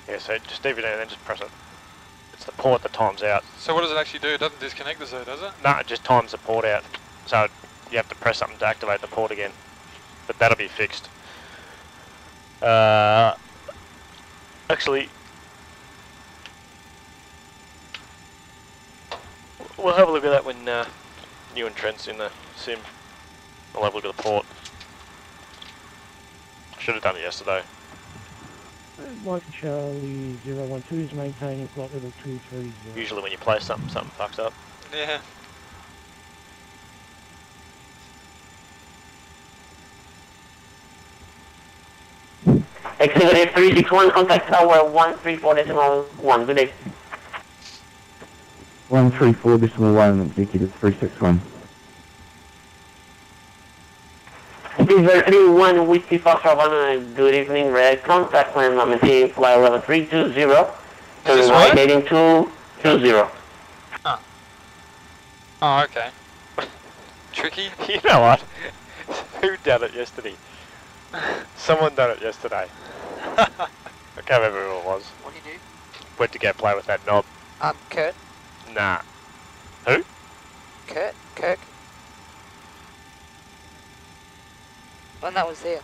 Yeah, so just leave it in and then just press it. It's the port that times out. So what does it actually do? It doesn't disconnect the zoo, does it? No, it just times the port out. So you have to press something to activate the port again. But that'll be fixed. Actually, we'll have a look at that when you and Trent's in the sim. We'll have a look at the port. Should have done it yesterday. Mike Charlie 012 is maintaining flight level 230. Usually when you play something fucks up. Yeah. Executive 361, contact tower 134.1, good day. 134.1, executive 361. Beaver 31 Whiskey Fox Havana, good evening, red. Contact line number maintain flight level 320. Turn right heading 220. Oh. Oh, okay. Tricky? You know what? Who done it yesterday? Someone done it yesterday. I can't remember who it was. What do you do? Went to go play with that knob. Kurt? Nah. Who? Kurt? Kirk? When that was there.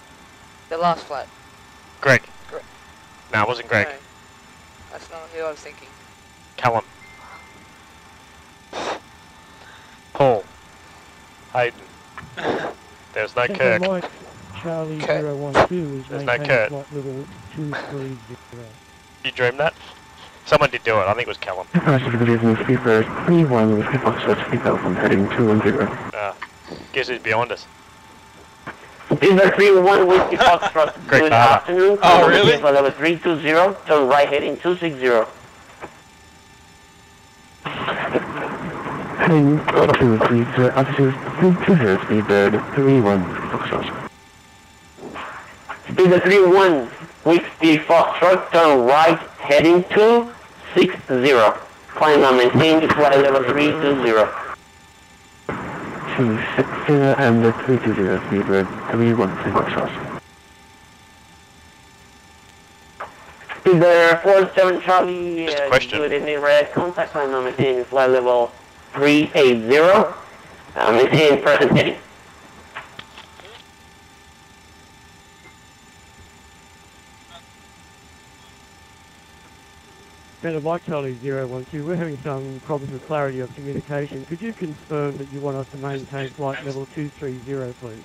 The last flight. Greg. Greg. No, it wasn't Greg. No. That's not who I was thinking. Callum. Paul. Hayden. There's no Kirk. Mike, Charlie Kurt. 012 is There's no maintaining Kurt. flight level 230. You dreamed that? Someone did do it. I think it was Callum. Good evening, Speedbird 31 with Fox 3000 heading 210. Guess who's behind us? Beaver 31 Whiskey Fox Great good father. afternoon. Oh, really? Flight level 320. Turn right heading 260. Heading 230, altitude 320, Speedbird 31 Foxtrot. Beaver 31 Whiskey Fox turn right heading 260. Climb and maintain flight level 320. 260 and the 320, Speedbird 31 Foxtrot. Beaver 47 Charlie, Just a question. good evening, red. Contact line and maintain flight level 380. Maintain present heading. Better Mike Charlie 012, we're having some problems with clarity of communication. Could you confirm that you want us to maintain flight level 230, please?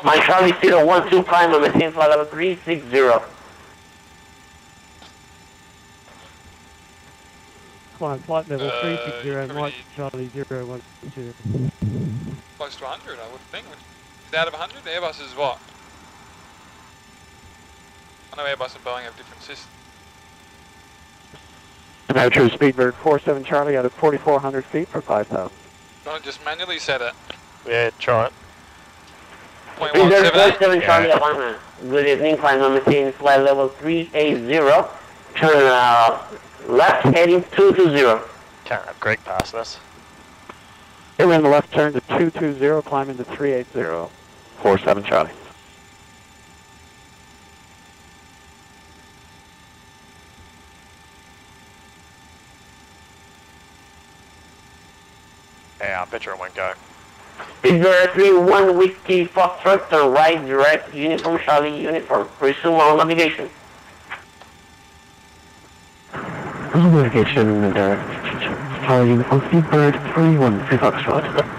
My Charlie 012 climb and maintain flight level 360. Climb flight level 360, Mike Charlie 012. Close to 100, I would think. Is it out of 100? Airbus is what? I know Airbus and Boeing have different systems. Now true Speedbird 47 Charlie out of 4,400 feet for 5,000. Don't just manually set it. Yeah, try it. Beaver 47 Yeah. Charlie Havana, good evening, climb and maintain flight level 380. Turn left heading 220. Can't have Greg passing us. Here we're in the left turn to 220, climb into 380. 47 Charlie. Yeah, I bet you it won't go. Beaver 31 Whiskey Foxtrot, turn right direct uniform Charlie uniform. Resume all navigation. Navigation direct. Charlie Uniform Speedbird 31 Foxtrot.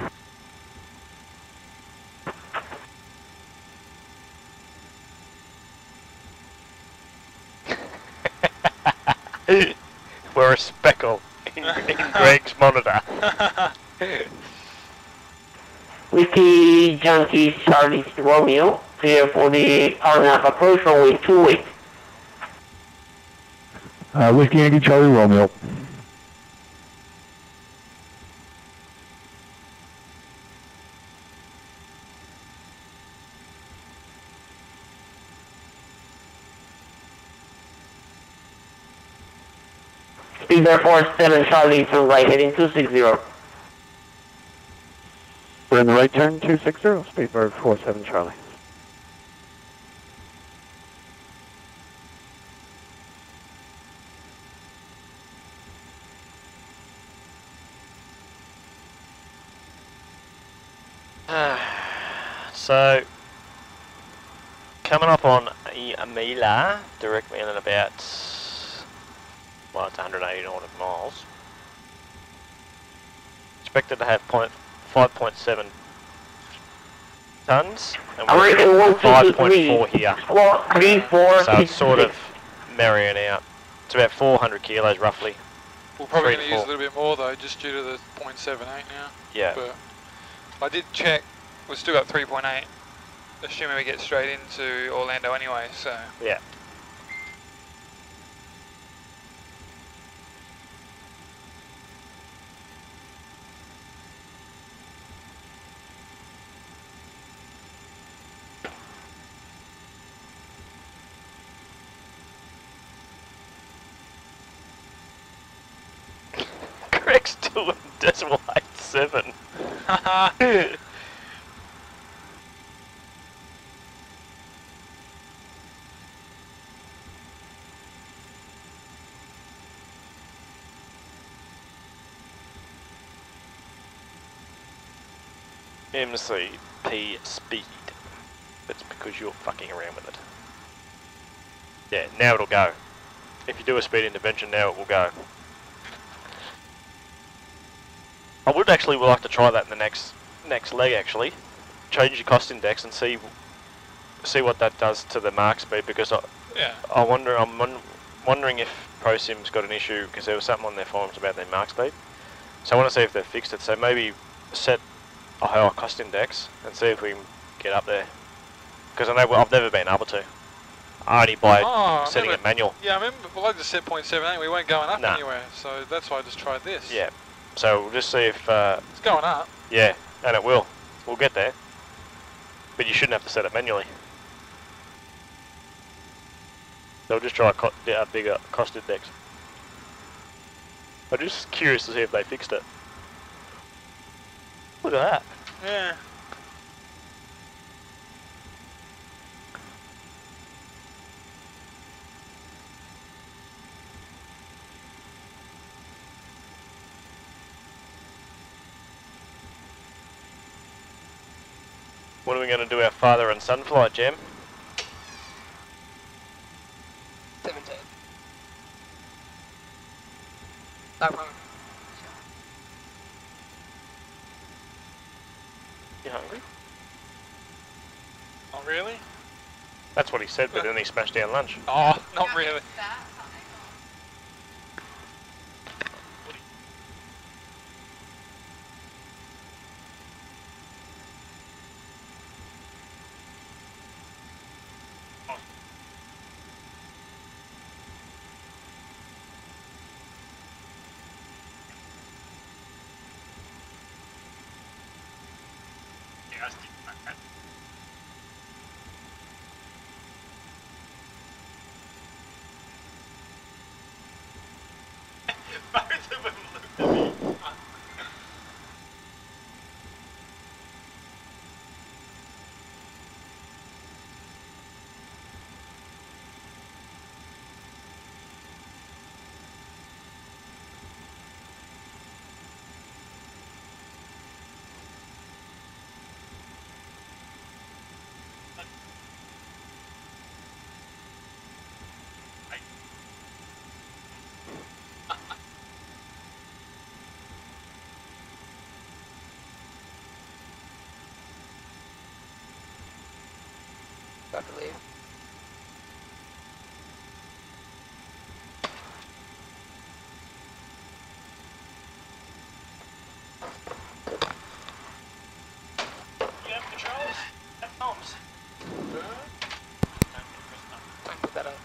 We're a speckle in Greg's monitor. Whiskey Junkie Charlie Romeo, clear for the RNF approach runway 28. Whiskey Yankee Charlie Romeo. Beaver 47 Charlie, turn right heading 260. We're in the right turn 260, Speedbird 47 Charlie. So, coming up on Amila, directly in at about, well, it's 180 nautical miles. Expected to have 5.7 tons, and we're American 1, 2, 5.4 here. 4, 3, 4, So it's sort of marrying out. It's about 400 kilos roughly. We're probably 3 going to to use 4. a little bit more though, just due to the 0.78 now. Yeah. But I did check, we've still got 3.8, assuming we get straight into Orlando anyway, so. Yeah. Rex doing decimal 87. MCP speed. That's because you're fucking around with it. Yeah, now it'll go. If you do a speed intervention now, it will go. I would actually like to try that in the next leg actually. Change your cost index and see what that does to the mark speed, because I'm wondering if ProSim's got an issue, because there was something on their forums about their mark speed. So I want to see if they've fixed it. So maybe set a higher cost index and see if we can get up there. Because I know I've never been able to. Only by setting it manual. Yeah, I remember. Well, I just set 0.78. We weren't going up anywhere, so that's why I just tried this. Yeah. So we'll just see if it's going up. Yeah, and it will. We'll get there. But you shouldn't have to set it manually. So we'll just try a bigger cost index. I'm just curious to see if they fixed it. Look at that. Yeah. What are we going to do our father and son flight, Jam? 17. No problem. You hungry? Not really. That's what he said, but then he smashed down lunch. Oh, not really. Both of them looked at me. I believe. You have controls? Have bombs. Don't put that up.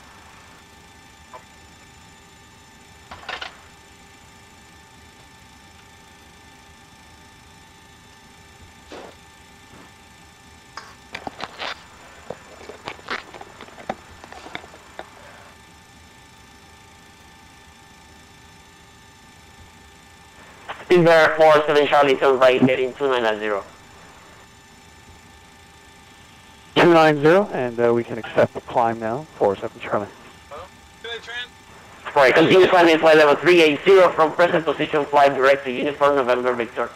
Silver 47 Charlie to right heading 2990. 290, and we can accept the climb now. 47 Charlie. Right, continue climbing flight level 380 from present position, fly direct to Uniform November Victor.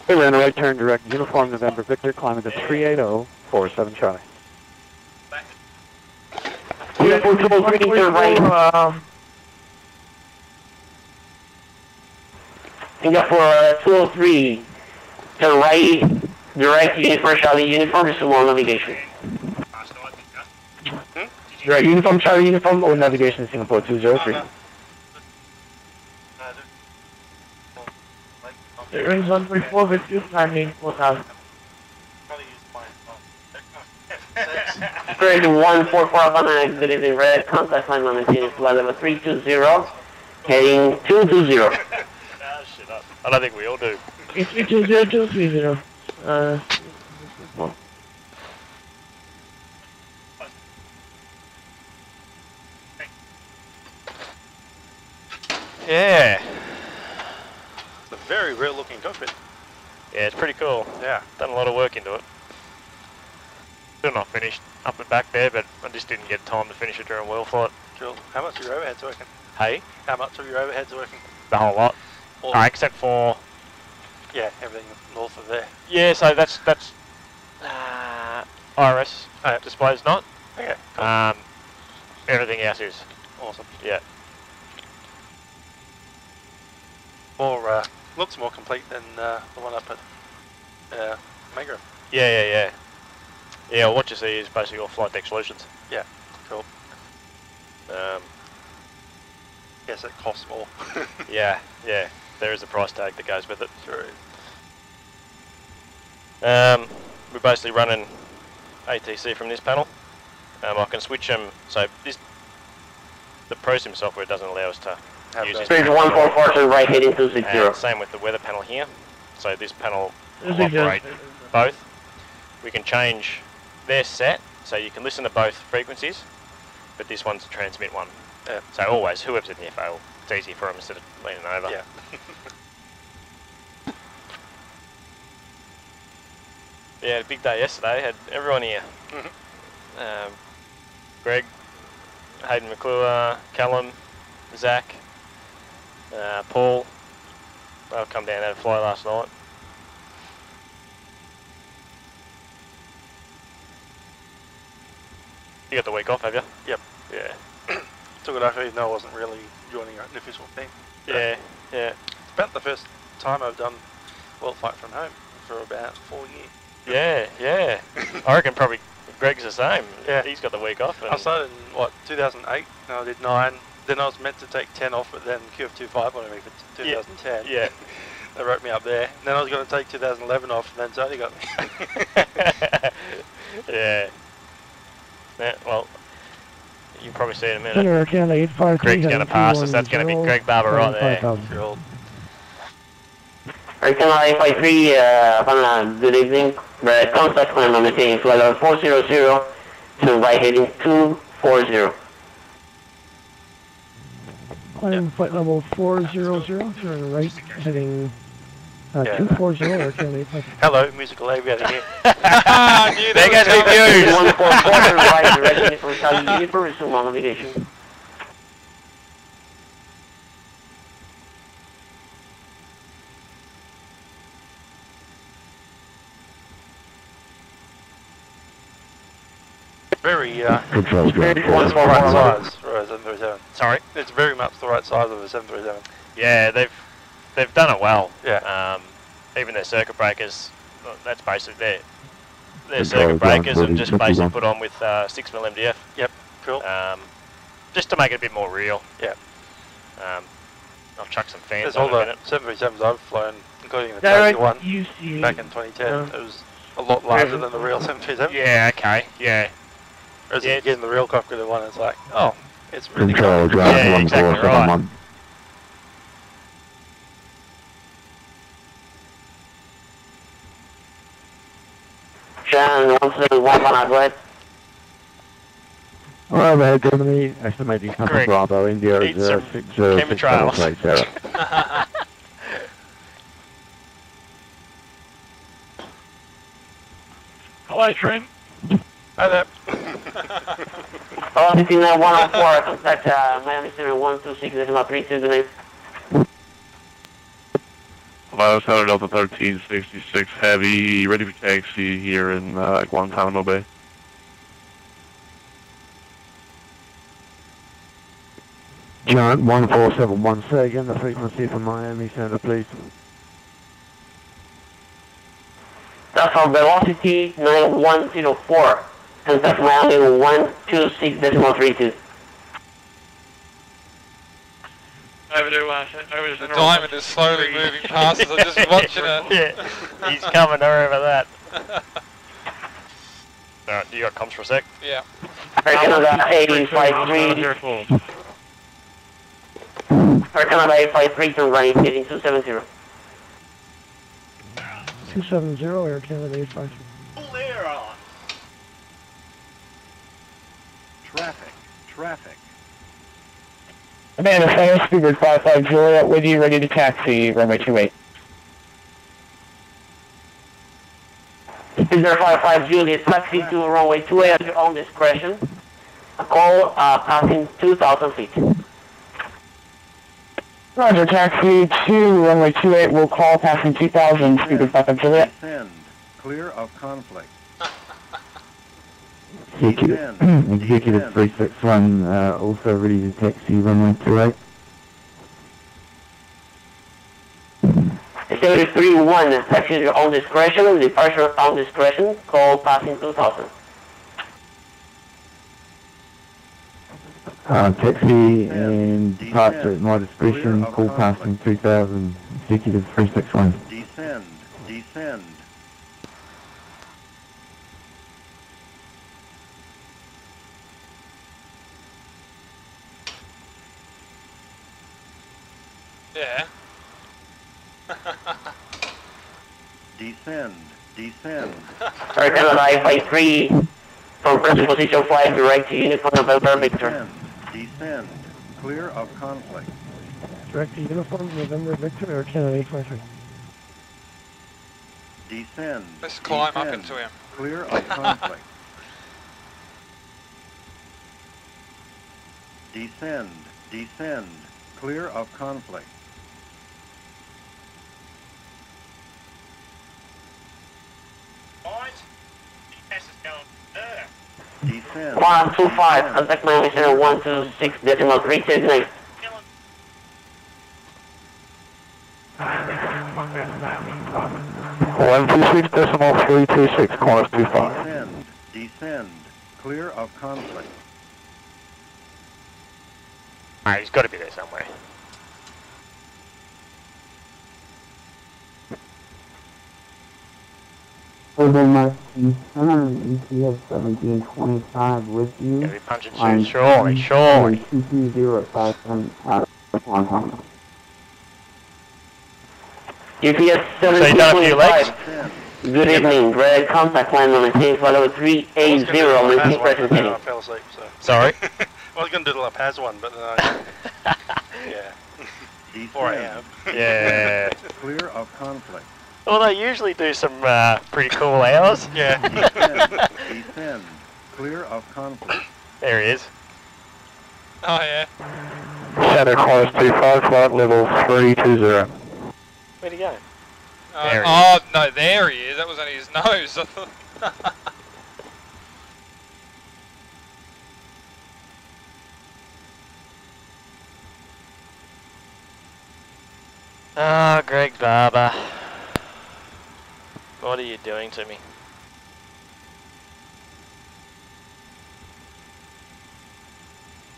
Hey, we're in a right turn direct, Uniform November Victor, climbing to 380, 47 Charlie. Uniform triple 3 to right. Singapore 203 to right, direct Uniform Charlie Uniform, just more navigation. Direct Uniform Charlie Uniform or navigation Singapore 203. Range 144 with you, climbing 4000. Square 144 exiting red, contact line on the unit flight level 320, heading 220. I don't think we all do. It's 320230. Yeah. It's a very real looking cockpit. Yeah, it's pretty cool. Yeah. Done a lot of work into it. Still not finished up and back there, but I just didn't get time to finish it during wheel flight. Cool. How much of your overhead's working? Hey? How much of your overhead's working? The whole lot. Except for... Yeah, everything north of there. Yeah, so that's IRS displays not. Okay, cool. Everything else is. Awesome. Yeah. More, looks more complete than the one up at MUGM. Yeah. Yeah, well, what you see is basically all flight deck solutions. Yeah, cool. Yes, it costs more. yeah. There is a price tag that goes with it. Sure is. We're basically running ATC from this panel. I can switch them, so the ProSim software doesn't allow us to use this. Bridge 144 to right heading 260. And same with the weather panel here. So this panel will operate both. We can change their set, so you can listen to both frequencies, but this one's a transmit one. Yeah. So always, whoever's in the FO, it's easy for them instead of leaning over. Yeah. Yeah, big day yesterday. Had everyone here. Greg, Hayden McClure, Callum, Zach, Paul. They'll come down and had a fly last night. You got the week off, have you? Yep. Yeah. Took it off even though I wasn't really joining an official team. Yeah. It's about the first time I've done World Fight from home for about 4 years. Yeah. I reckon probably Greg's the same. Yeah. He's got the week off. And I started in, 2008? No, I did 9. Then I was meant to take 10 off, but then QF25 wanted me for 2010. Yeah. They wrote me up there. Then I was going to take 2011 off, and then Tony got me. Yeah, well, you can probably see in a minute. Center account 853. Greg's going to pass us. That's going to be Greg Barber right there. Cool. Recon 853, good evening. Contact climb on the team, flight level 400 to right heading 240. Climb flight level 400, turn right heading 240, account 853. Hello, musical aviator here. There goes my views. 144 right direction from Charlie Uniform, resume on navigation. Very, Control very much the right size for a 737. Sorry? It's very much the right size of a 737. Yeah, they've done it well. Yeah. Even their circuit breakers, that's basically their circuit breakers are just basically put on with 6mm MDF. Yep, cool. Just to make it a bit more real. Yeah. I'll chuck some fans There's on all in a the minute. 737s I've flown, including the Tony one back in 2010. It was a lot larger than the real 737. Yeah, okay, yeah. Whereas you get in the real cockpit of one, it's like, oh, it's really Control, cool. ground Yeah, exactly right. 1471. Shannon 171, go ahead. Overhead Germany, estimating Papa Correct. Bravo, India Eat is some 606 chemtrails. right, Sarah. Hello, Trent. Hi there. Hello, 104, contact Miami 126.32 today. Miles Center Delta 1366 Heavy, ready for taxi here in Guantanamo Bay. John 1471, say again the frequency for Miami Center, please. That's our velocity 9104. Contact Miami 126.32. Over to The diamond is slowly moving past us. I'm just watching it. Yeah, he's coming over that. Alright, you got comms for a sec? Yeah. Canada 853. Canada 853 to right heading 270. 270, Air Canada 853. Full air on. Traffic. Amanda Fair, Speedbird 55 Juliet, with you, ready to taxi, runway 28. Speedbird 55 Juliet, taxi to runway 28 at your own discretion. Call passing 2,000 feet. Roger, taxi to runway 28, will call passing 2,000, Speedbird 55 Juliet. Descend. Clear of conflict. Executive 361, also ready to taxi runway 28. Executive 31, taxi at your own discretion, departure at own discretion, call passing 2,000. Taxi and departure at my discretion, call passing 2000, Executive 361. Descend. Descend. Yeah. Descend. Descend. Sorry, Canada Flight 3, from present position 5, direct to Uniform November Victor. Descend. Clear of conflict. Direct to Uniform November Victor or Canada 843? Descend. Let's climb up Descend. into him. Clear of conflict. Descend. Descend. Clear of conflict. Descend. 125, contact my listener 126 decimal 369. One 26 decimal 326, corners 25. Descend. Descend. Clear of conflict. Alright, he's got to be there somewhere. Urban Martin, ETS 1725 with you. Gotta be punching soon, surely, surely. 22057 GPS 1725. Good evening, Greg. Contact line on the follow 380 with present heading. I fell asleep, so. Sorry? I was going to do the La Paz one, but then I... yeah. 4 a.m. Yeah. Clear of conflict. Well, they usually do some pretty cool hours. Yeah. Descend. Descend. Clear of conflict. There he is. Oh, yeah. Center corners 25, flight level 320. Where'd he go? There oh, no, there he is. That was only his nose. Ah, Greg Barber. What are you doing to me?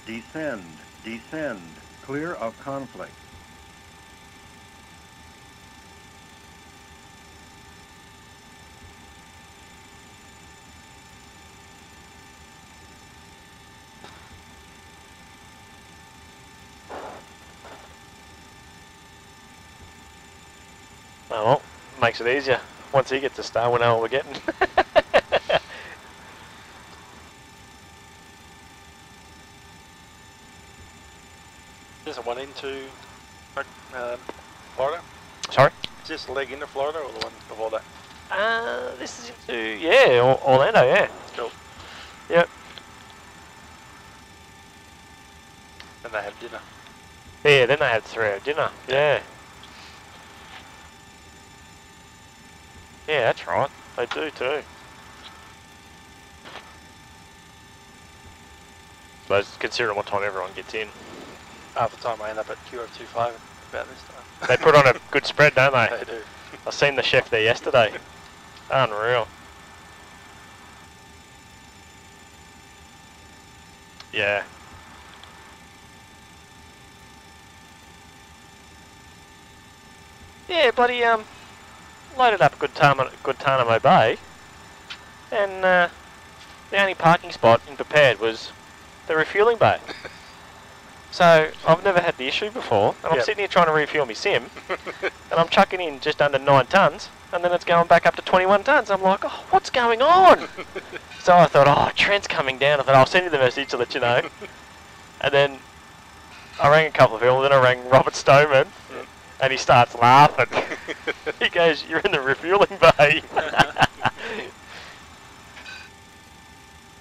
Descend. Descend. Clear of conflict. Oh well, makes it easier. Once he gets a star, we know what we're getting. Is this one into Florida? Sorry? Is this the leg into Florida or the one before that? This is into, yeah, Orlando, yeah. Cool. Yep. And they had dinner. Yeah, then they had 3-hour dinner, yeah. Yeah, that's right. They do too. Suppose considering what time everyone gets in. Half the time I end up at QF25 about this time. They put on a good spread, don't they? They do. I seen the chef there yesterday. Unreal. Yeah. Yeah, bloody loaded up Guantanamo Bay, and the only parking spot in prepared was the refueling bay. So I've never had the issue before, and I'm sitting here trying to refuel my sim, and I'm chucking in just under 9 tonnes, and then it's going back up to 21 tonnes. I'm like, oh, what's going on? So I thought, oh, Trent's coming down. I thought, I'll send you the message to let you know. And then I rang a couple of people, then I rang Robert Stoneman, and he starts laughing. He goes, "You're in the refueling bay."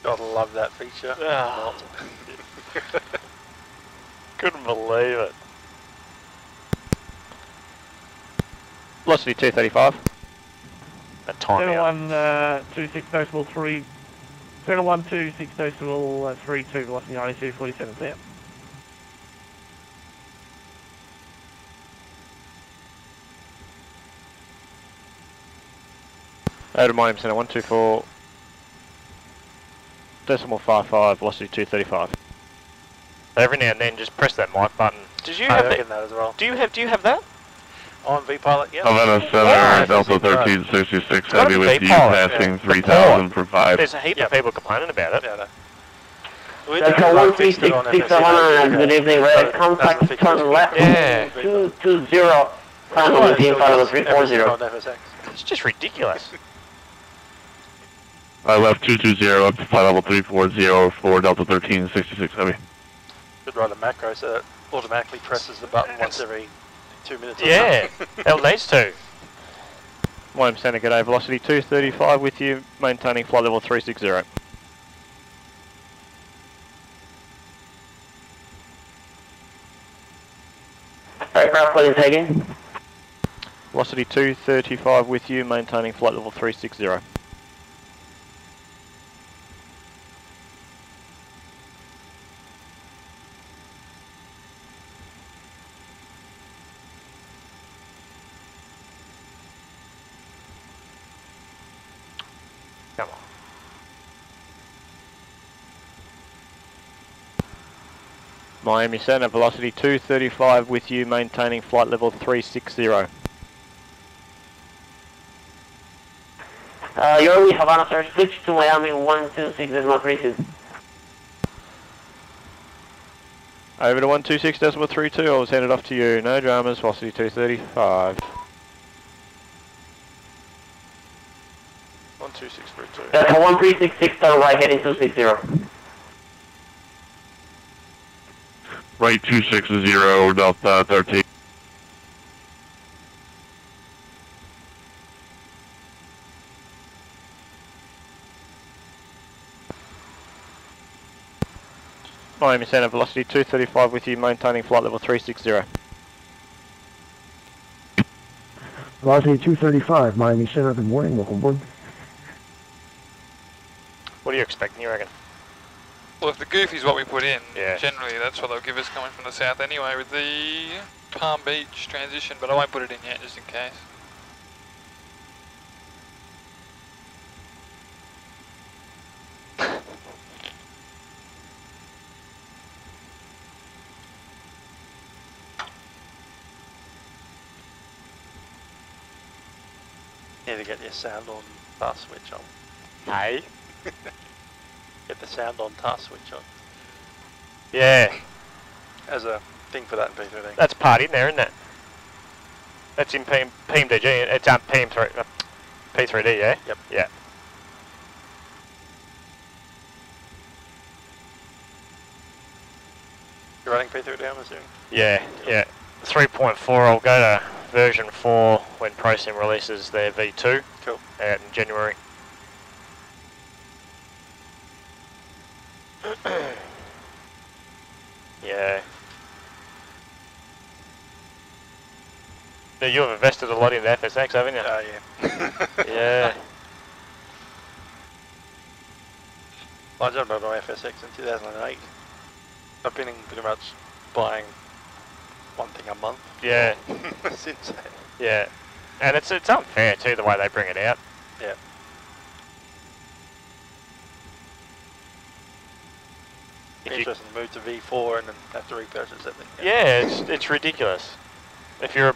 Gotta love that feature. Oh. Couldn't believe it. Velocity 235. At time out. 126.3. 126.32, velocity 92.47 south. Over to Miami Centre 124.55, velocity 235. Every now and then, just press that mic button. Did you have that as well? Do you have that? On V-Pilot, yeah. Havana Center, Delta 1366 heavy with you, passing 3,000 for 5. There's a heap of people complaining about it. Yeah, Delta 136 good evening, red. Contact turn left. Yeah. 220. Final maintain flight level 340. It's just ridiculous. I left 220 up to flight level 340 for Delta 1366 heavy. Could write a macro so it automatically presses the button once every 2 minutes. Yeah, it needs to. Miami Centre, g'day, velocity 235 with you, maintaining flight level 360. Aircraft please taking. Velocity 235 with you, maintaining flight level 360. Come on. Miami Centre, velocity 235 with you, maintaining flight level 360. You're Havana 36 to Miami 126.32. Over to 126.32, I was handed off to you, no dramas, velocity 235. 126.32. Delta 1366 turn right heading 260. Right 260, Delta 13. Miami Centre, velocity 235 with you, maintaining flight level 360. Velocity 235, Miami Centre, good morning, welcome aboard. What are you expecting, you reckon? Well, if the goofy's what we put in, yeah, generally that's what they'll give us coming from the south anyway with the Palm Beach transition, but I won't put it in yet just in case. Need to get your sound on task switch on. Hey? Get the sound on task switch on. Yeah. As a thing for that in P3D. That's part in there, isn't it? That's in PMDG, it's PM3, P3D, yeah? Yep. Yeah. You're running P3D, I'm assuming? Yeah, yeah. 3.4, I'll go to version 4 when ProSim releases their V2. Cool. Out in January. Yeah. Now you have invested a lot in the FSX, haven't you? Oh, yeah. Yeah. I jumped on my FSX in 2008. I've been pretty much buying one thing a month. Yeah. Since then. Yeah. And it's unfair too, the way they bring it out. Yeah. Interesting to move to V4 and then have to repurchase everything. Yeah, it's ridiculous. If you're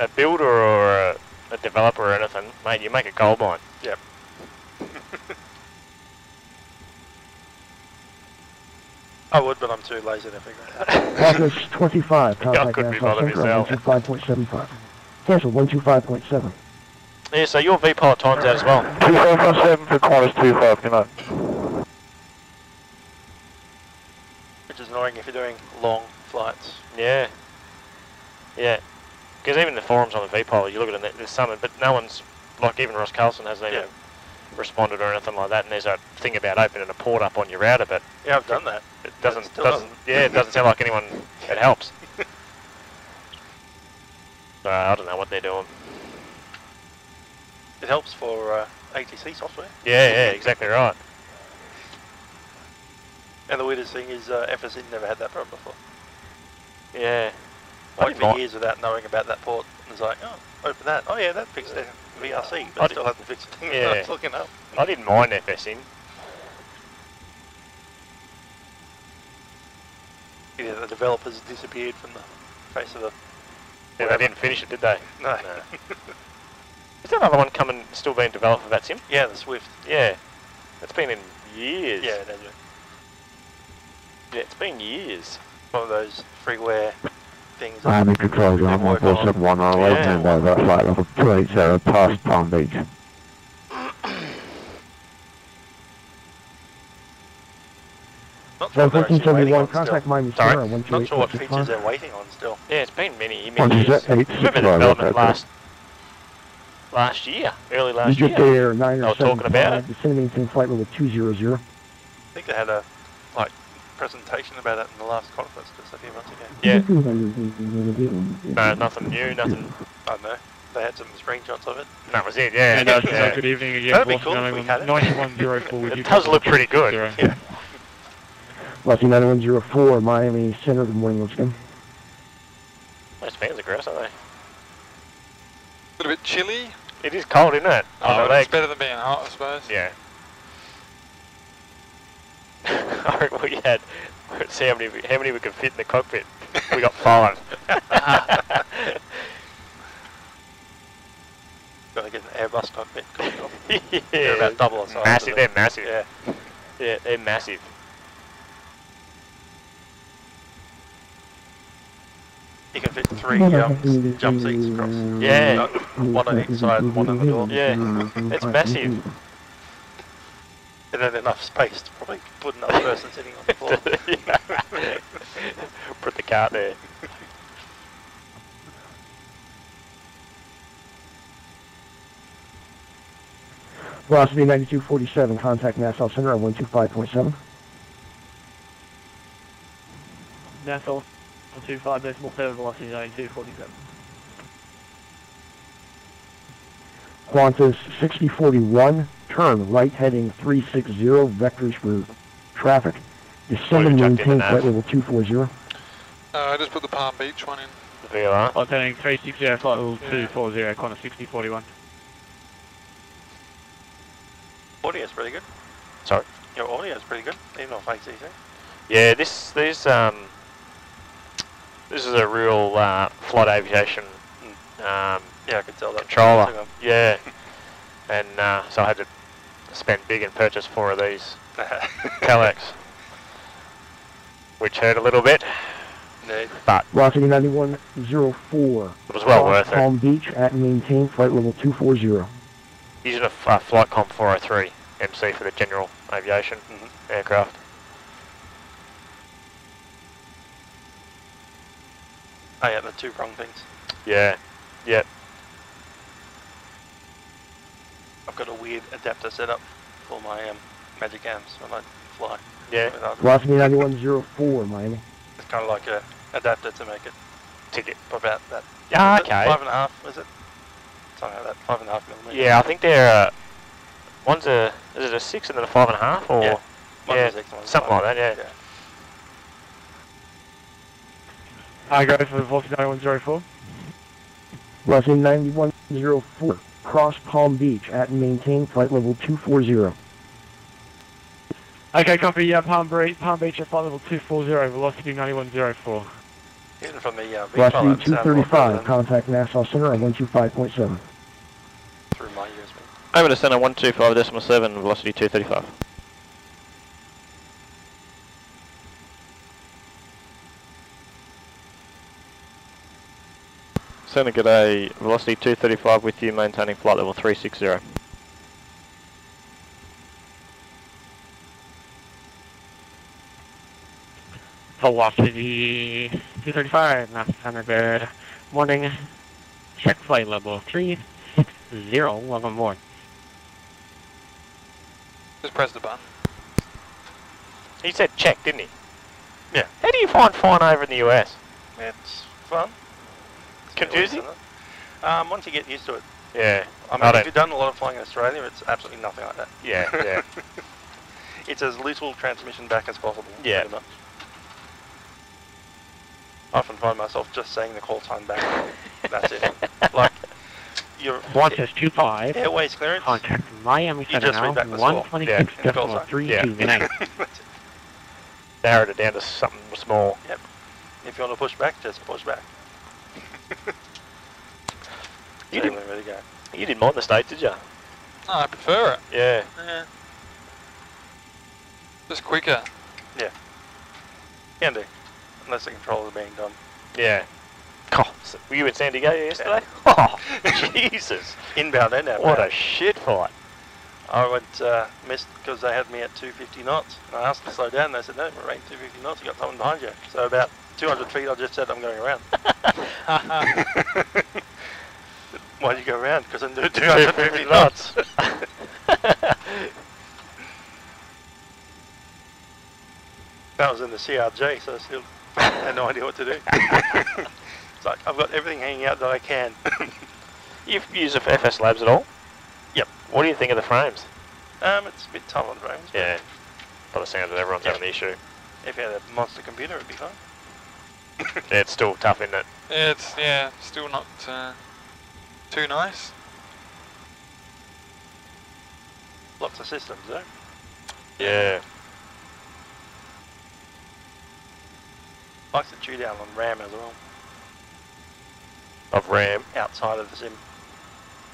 a builder or a developer or anything, mate, you make a gold mine. Yep. I would, but I'm too lazy to figure it out. August 25, contact couldn't be Nassau bothered Central, myself. 125.75. Cancel, 125.7. Yeah, so your V-pilot time's out as well. 25.7 for corners 25, good night. Which is annoying if you're doing long flights. Yeah. Yeah. Because even the forums on the VPOL, you look at it, there's some, but no one's, like even Ross Carlson hasn't even responded or anything like that, and there's a thing about opening a port up on your router, but yeah, I've done that. It doesn't yeah, it doesn't sound like anyone, it helps. So I don't know what they're doing. It helps for ATC software. Yeah, exactly right. And the weirdest thing is FSN never had that problem before. Yeah. I went for years without knowing about that port. And it's like, oh, open that. Oh yeah, that fixed the VRC, but I still hasn't fixed the thing that I was looking up. I didn't mind FSN. Yeah, the developers disappeared from the face of the... Yeah, they didn't finish it, did they? No. Is there another one coming, still being developed for that sim? Yeah, the Swift. Yeah. It's been in years. Yeah, it has been. Yeah, it's been years. One of those freeware things. Miami Control, John 1471 on the left hand over flight level 280 past Palm Beach. Not sure, 1471, contact Miami Sierra, Not sure what features they're waiting on still. Yeah, it's been many years. Remember the development last year, early last year. You just Air 9 I was talking about it. Descending maintain flight level 200. I think they had a presentation about it in the last conference just a few months ago. Yeah. No, nothing new, nothing. I don't know. They had some screenshots of it. That was it, yeah. And good evening again. That'd be cool if we had it. 9104 with you. It does look pretty good. Yeah. Lucky 9104, Miami Center, good morning, once again. Those fans are gross, aren't they? A little bit chilly. It is cold, isn't it? Oh, but it's better than being hot, I suppose. Yeah. I reckon we had, let's see how many we could fit in the cockpit. We got 5. Gotta get an Airbus cockpit. Yeah. They're about double our size. Massive, they're massive. Yeah. Yeah, they're massive. You can fit 3 jump seats across. Yeah. One on each side, one on the door. Yeah, it's massive. And then enough space to probably put another person sitting on the floor. Put the cart there. Velocity 9247, contact Nassau Center at 125.7. Nassau 125.7, velocity 9247. Qantas 6041, turn right heading 360, vectors for traffic. Descend and maintain flight level 240. I just put the Palm Beach one in. The VLR. I'm turning 360, flight level 240, Qantas 6041. Audio's pretty good. Sorry? Your audio's pretty good, even off ATC. Yeah, this is a real flight aviation yeah, I could tell that. controller. Yeah, and so I had to spend big and purchase 4 of these Telex, which hurt a little bit. No. But Velocity 9104. It was well worth it. Palm Beach at maintain flight level 240. Using a Flightcom 403 MC for the general aviation aircraft. Oh yeah, the 2 prong things. Yeah, yeah. I've got a weird adapter set up for my Magic Amps when I fly. Yeah. Velocity 9104, Miami. It's kind of like a adapter to make it ticket about that. Yeah, okay. 5.5, is it? Something like that, 5.5 millimeter. Yeah, I think they're one's is it a 6 and then a 5.5 or yeah, something like that. Yeah. I go for the Velocity 9104. Velocity 9104, cross Palm Beach at maintain flight level 240. Okay, copy. Palm Beach at flight level 240, velocity 9104. Even from the Velocity 235, contact Nassau Center at 125.7. Through my USB. Over to center 125.7, velocity 235. Center, g'day, velocity 235 with you, maintaining flight level 360. Velocity 235, not standard good. Morning. Check flight level 360. Welcome aboard. Just press the button. He said check, didn't he? Yeah. How do you find flying over in the US? It's fun. It's Confusing? Once you get used to it. Yeah. I mean, if you've done a lot of flying in Australia, it's absolutely nothing like that. Yeah, yeah. It's as little transmission back as possible. Yeah. Pretty much. I often find myself just saying the call time back. That's it. Like, your Qantas 25. airways clearance. Contact Miami You Center just now. read back the score. 126.32. Good night. Narrowed it down to something small. Yep. If you want to push back, just push back. You So didn't, ready to go. you didn't mind the States, did you? No, I prefer it. Yeah. Yeah. Just quicker. Yeah. Can do. Unless the controls are being done. Yeah. Oh, so were you in San Diego yesterday? Oh, Jesus. Inbound and outbound. What a shit fight. I went, missed because they had me at 250 knots. And I asked them to slow down, and they said, no, we're at 250 knots, you got someone behind you. So about 200 feet, I just said, I'm going around. Why'd you go around? Because I'm doing 250 knots. That was in the CRJ, so I still had no idea what to do. It's like, I've got everything hanging out that I can. You've used FS Labs at all? Yep. What do you think of the frames? It's a bit tough on frames. Yeah. By the sound of it, everyone's having an issue. If you had a monster computer, it'd be fine. Yeah, it's still tough, isn't it? It's, yeah, still not too nice. Lots of systems, though. Yeah. Likes to chew down on RAM as well. Of RAM? Outside of the sim.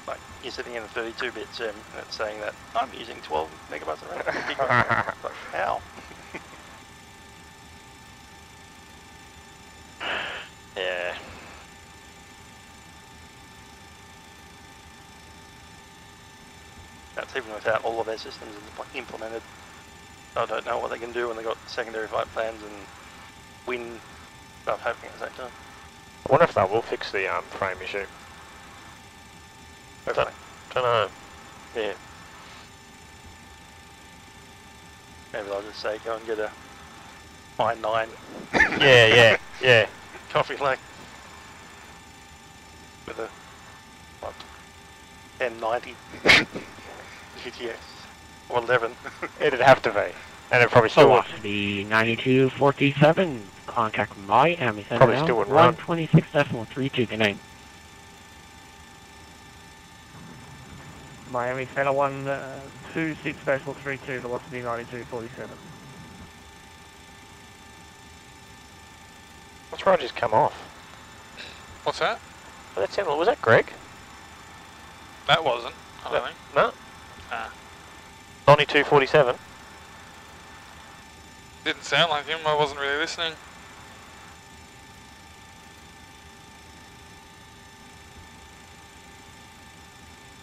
Like, you're sitting in a 32-bit sim, and it's saying that, I'm using 12 megabytes of RAM. Like, how? Yeah. That's even without all of their systems implemented. I don't know what they can do when they've got secondary flight plans and win stuff happening at the same time. I wonder if they will fix the frame issue. Hopefully. Don't know. Yeah. Maybe I'll just say, go and get a i9. Yeah. Coffee lake. With a, what, 1090 GTX. Or 11. It'd have to be. And it probably still would. Velocity 92.47. Contact Miami Center Probably now. still wouldn't run. 126.32. Good night. Miami Center 126.32, velocity 92.47. What's wrong? Just come off. What's that? Well, that sounded, was that Greg? That wasn't, I don't think. No. Ah. 92.47. Didn't sound like him, I wasn't really listening.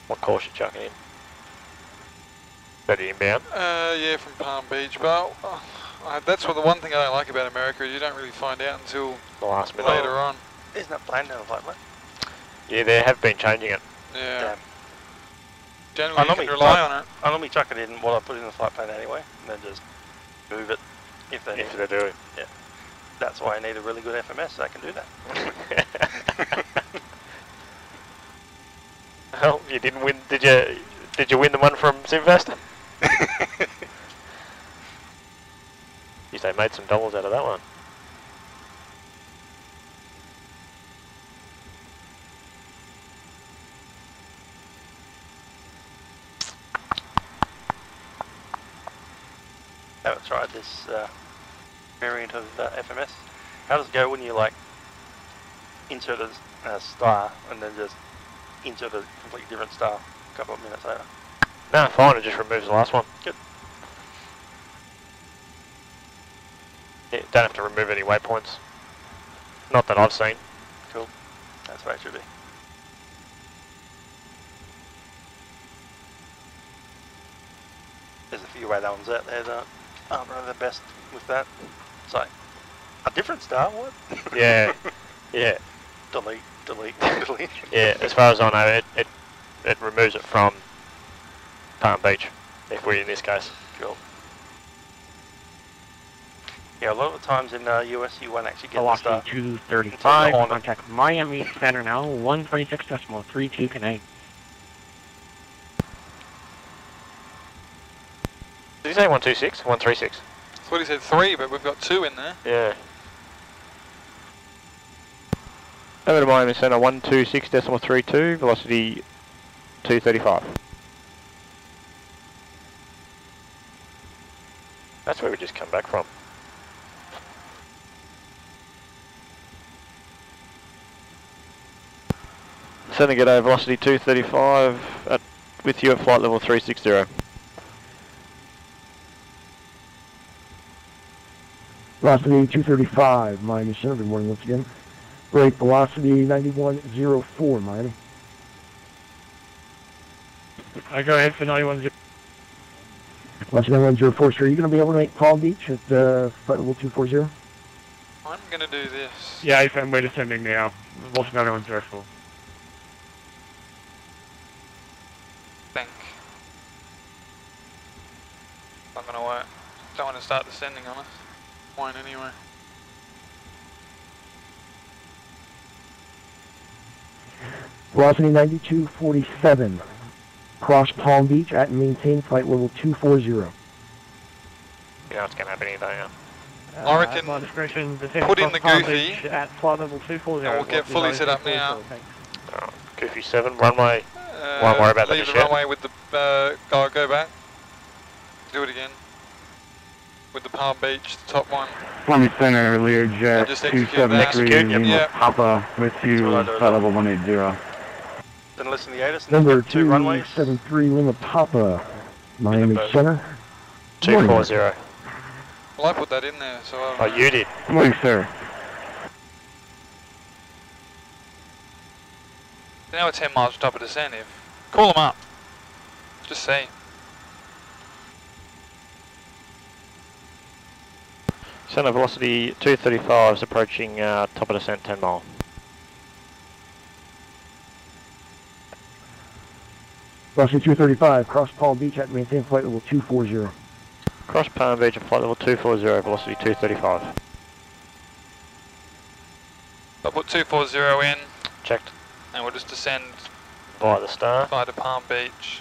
What course you chucking in? Better inbound? Yeah, from Palm Beach, but that's what the one thing I don't like about America is you don't really find out until The last minute. later on. Isn't that planned down the flight plan? Yeah, they have been changing it. Yeah. Damn. Generally you can rely on it. I normally chuck it in what I put in the flight plan anyway, and then just move it if they need If it. they do it. Yeah. That's why I need a really good FMS so I can do that. Well, you didn't win. Did you win the one from Simfest? You say made some dollars out of that one. Haven't tried this variant of FMS. How does it go when you like insert a star and then just insert a completely different star a couple of minutes later? No, fine. It just removes the last one. Good. Yeah, don't have to remove any waypoints. Not that I've seen. Cool. That's what it should be. There's a few radar ones out there that aren't really the best with that. It's like A different star, what? Yeah, yeah. Delete, delete. Yeah, as far as I know, it removes it from Palm Beach, if we're in this case. Cool. Yeah, a lot of the times in US you won't actually get the Velocity star. 235, On it. contact Miami Center now, 126.32 Canadian. Did you say 126? 136? I thought he said 3, but we've got 2 in there. Yeah. Over to Miami Center, 126.32, velocity 235. That's where we just come back from. Sending it over, velocity 235 with you at flight level 360. Velocity 235, Miami Center. Good morning once again. Brake velocity 9104, Miami. I go ahead for 91. Velocity 9104, sir. Are you going to be able to make Palm Beach at flight level 240? I'm going to do this. Yeah, I'm way descending now. What's another one's dreadful? Think. Not going to work. Don't want to start descending on us. Won't anyway. Velocity 9247. Cross Palm Beach at and maintain flight level 240. You know what's going to happen either, yeah. I reckon my discretion, put in the Goofy at flight level 240. and we'll get fully set up now. Goofy 7, runway. Won't worry about that leave just the yet. runway with the, go back. Do it again. With the Palm Beach, the top one. Miami Center, Learjet just execute 273, that. Yep. Papa with you, flight level 180. Then listen to the ATIS. Number 2 runways. 273, Lima Papa, Miami Center. 240. Well, I put that in there, so Oh, you did? Good morning, sir. now we're 10 miles top of descent. If call them up. Just say. Center velocity 235 is approaching top of descent 10 mile. Velocity 235, cross Palm Beach at maintain flight level 240. Cross Palm Beach at flight level 240, velocity 235. I'll put 240 in. Checked. And we'll just descend By the star. by the Palm Beach.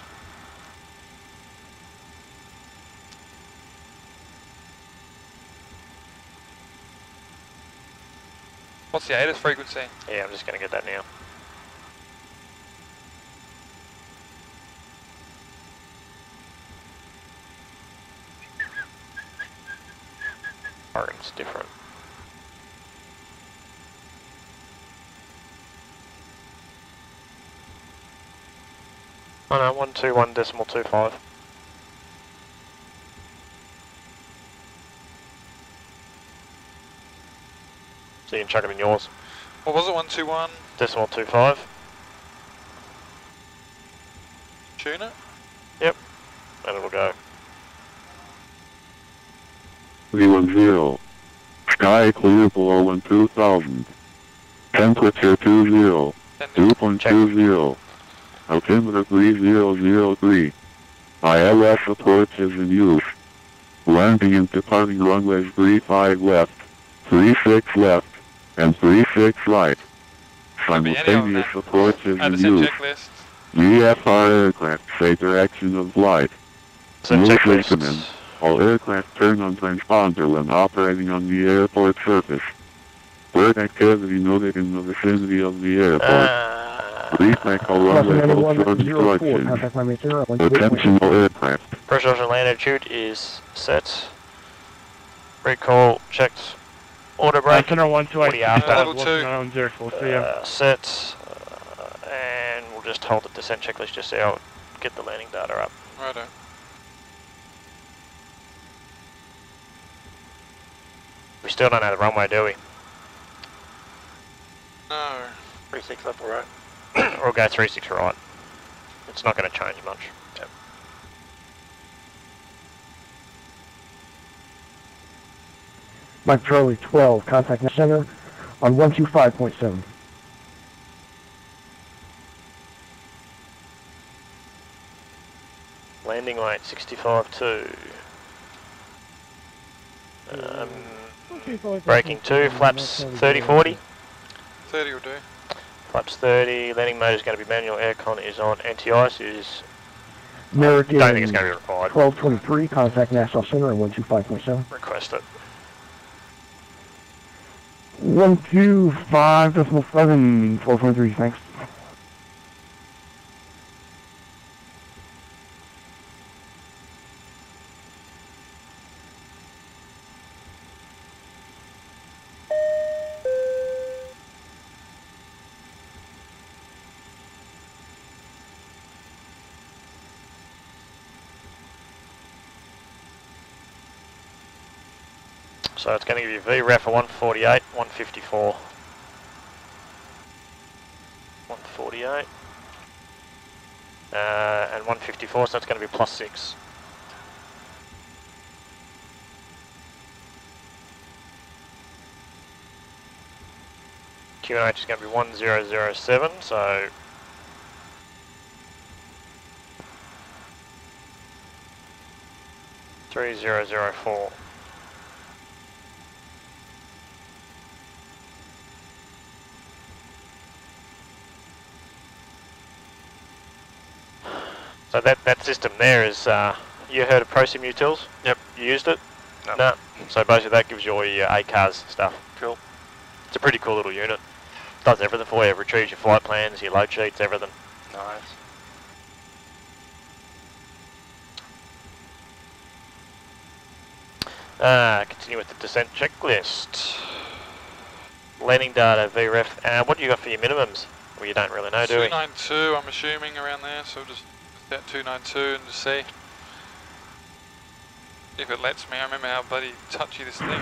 What's the ATIS frequency? Yeah, I'm just going to get that now. Oregon's different. Oh no, 121.25. So you can chuck it in yours. What was it, 121? Decimal 25. Tune it? Yep. And it'll go. 310. Sky clear below 2000. Temperature 20. 2.20. Altimeter 3003. ILS approach is in use. Landing and departing runways 35 left, 36 left, and 36 right. Simultaneous approach is in use. VFR aircraft say direction of flight. Use instrument. All aircraft turn on transponder when operating on the airport surface. Bird activity noted in the vicinity of the airport. Reflect all runway short instructions. Attention all aircraft. Pressure and land attitude is set. Recall checked. Order brake. Center 128. What are you after? Level 2. Set. And we'll just hold the descent checklist just so I'll get the landing data up. Righto. We still don't have the runway, do we? No. 36 left or right. We'll go 36 right. It's not going to change much. Yep. Mike Charlie 12, contact net center on 125.7. Landing weight 65.2. Braking 2, flaps 30-40. 30 will do. Flaps 30, landing mode is going to be manual, aircon is on, anti-ice is... American don't think it's going to be required. 1223, contact Nassau Center on 125.7. Request it. 125.7, 12.3, thanks. So it's going to give you VREF for 148, 154. 148. And 154, so it's going to be +6. QNH is going to be 1007, so... $3004. So that system there is, you heard of ProSim Utils? Yep. You used it? No. No. So basically that gives you all your ACARS stuff. Cool. It's a pretty cool little unit. Does everything for you. It retrieves your flight plans, your load sheets, everything. Nice. Continue with the descent checklist. Landing data, VREF. What do you got for your minimums? Well, you don't really know, do we? 292, I'm assuming, around there, so we'll just set 292 and just see if it lets me. I remember how bloody touchy this thing is.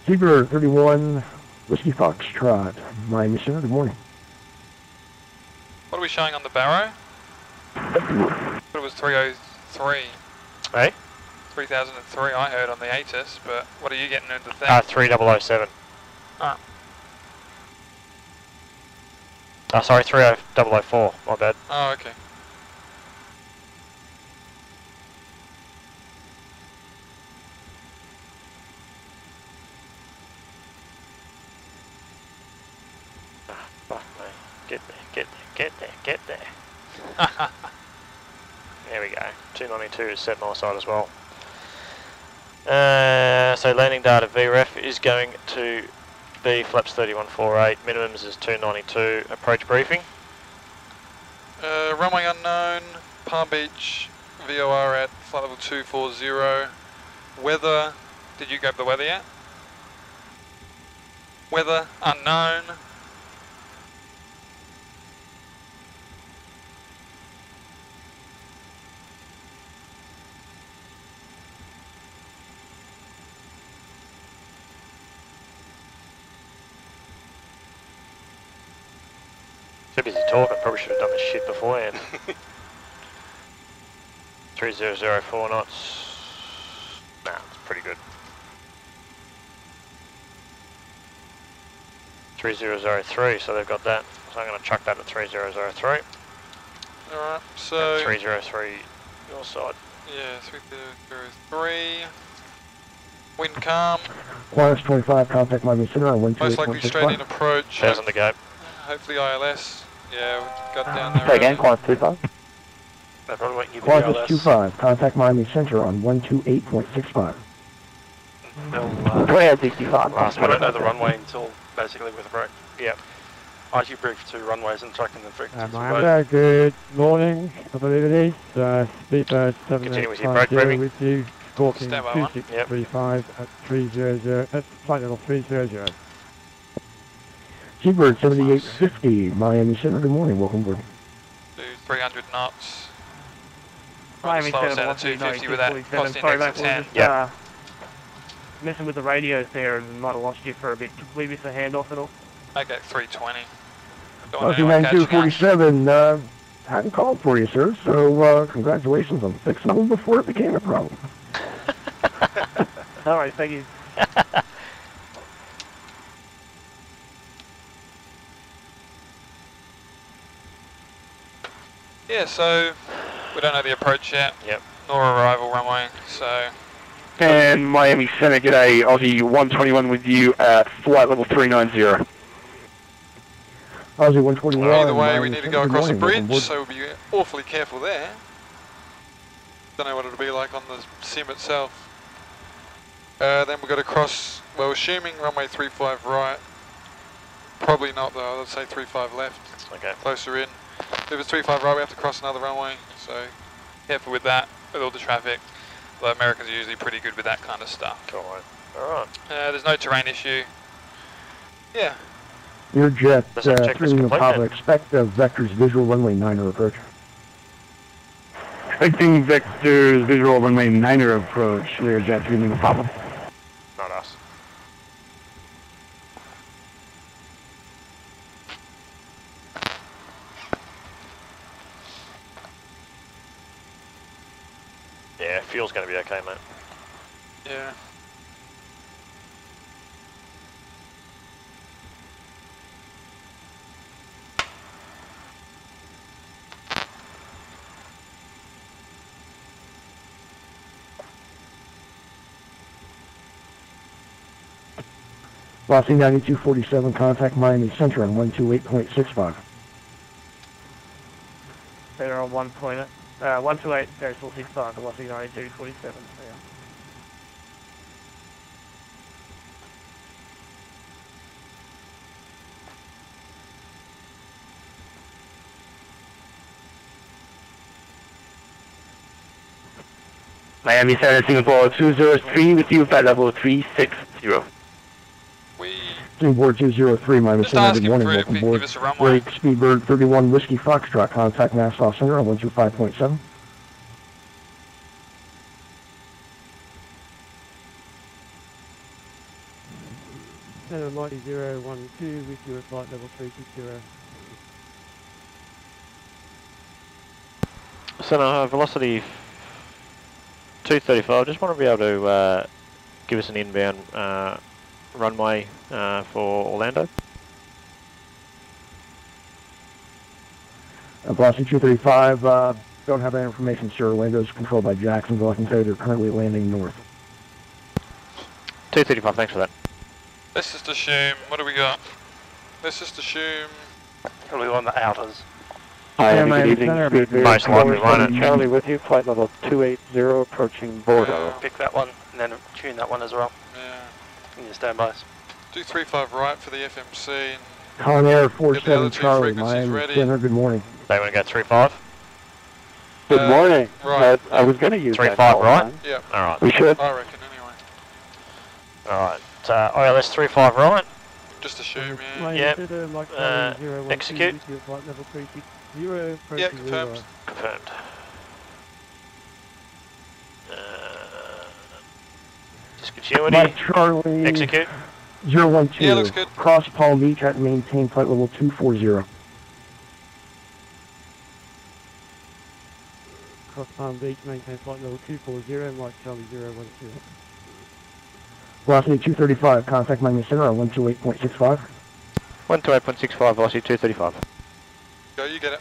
Zebra 31, Whiskey Foxtrot, Miami Center, good morning. What are we showing on the Barrow? It was 303. Hey? 3003 I heard on the ATIS, but what are you getting into the thing? 3007. Ah. Sorry, 3004, my bad. Oh, okay. Fuck me. Get there. There we go. 292 is set my side as well. So landing data VREF is going to be flaps 3148, minimums is 292, approach briefing. Runway unknown, Palm Beach, VOR at flight level 240. Weather, did you grab the weather yet? Weather unknown. Too busy talking, probably should have done this shit beforehand. 3004 knots. Nah, it's pretty good. 3003, so they've got that. So I'm going to chuck that at 3003. Alright, so... 303, your side. Yeah, 3003. Wind calm. Qantas 25, contact Miami Center on 128.65. Most likely straight in approach. 1,000 to go. Hopefully ILS. Yeah, we got down there. Say again, Qantas 25. They're probably waiting you Qantas ILS. 25, contact Miami Center on 128.65. They'll, 2865. I don't know the runway until basically with a break. Yep. I actually briefed 2 runways and tracking the frequencies. Good morning, I believe it is. Speedbird Continue with your break briefing. with you, stalking Stand by one. 2635 at 300, at flight level 300. Seabird 7850, Miami Center, good morning, welcome aboard. Do 300 knots. Miami Slow us Center down to 250 with that 147. cost Sorry, index of mate, 10. we're just messing with the radios there and might have lost you for a bit. Did we miss a handoff at all? Okay, 320. Don't want Okay, anyone catching us. 9247, hadn't called for you, sir, so congratulations on fixing them before it became a problem. Alright, thank you. Yeah, so we don't know the approach yet. Yep. Nor arrival runway, so... And Miami Center, g'day, Aussie 121 with you at flight level 390. Aussie 121. Either way, we need to go across the bridge, welcome so we'll be awfully careful there. Don't know what it'll be like on the sim itself. Then we've got to cross, well, assuming runway 35 right. Probably not though, let's say 35 left. Okay. Closer in. If it's 35 right, we have to cross another runway, so careful with that, with all the traffic. The Americans are usually pretty good with that kind of stuff. Alright. There's no terrain issue. Yeah. Your jet, Does that check 3 Lima Papa, expect Vector's visual runway 9er approach. Expecting Vector's visual runway 9er approach. Clear jet 3 Lima Papa. Not us. Yeah, fuel's going to be okay, mate. Yeah. Velocity 9247, contact Miami Center on 128.65. They're on 128, there's 465, velocity 9247. Yeah. Miami Center, Singapore 203 with you, flight level 360. Singapore 203, Miami Center, good morning, for it, welcome if aboard. give us a runway. Break, Speedbird 31 Whiskey Foxtrot, contact Nassau Center on 125.7. Center Mighty 012 with you at flight level 360. Center, velocity 235, just want to be able to give us an inbound runway for Orlando. Velocity 235, don't have that information, sir. Orlando's controlled by Jacksonville. I can say they're currently landing north. 235, thanks for that. Let's just assume, what do we got? Let's just assume... Probably on the outers. Hi, Miami good evening. Center, Speed Bear Most likely running. Charlie with you, flight level 280 approaching Bordeaux. Pick that one and then tune that one as well. Yeah. In your standbys. Do 35 right for the FMC. And Con Air get the other 47 two Charlie, frequencies Miami ready. Center, good morning. They want to go 35? Good morning. Right. I was going to use 35 that call right? sign. Yeah. Alright. We should. I reckon anyway. Alright, OLS 35 right. Just assume, yeah. Miami Yep. Center, Mike Uh, 012 execute. with you at flight level 360. Yeah, confirmed. Confirmed. Discontinuity. Mike Charlie, Execute. 012. Yeah, looks good. Cross Palm Beach at maintain flight level 240. Cross Palm Beach, maintain flight level 240, Mike Charlie 012. Velocity 235, contact Miami Center on 128.65. 128.65, velocity 235. Go, you get it.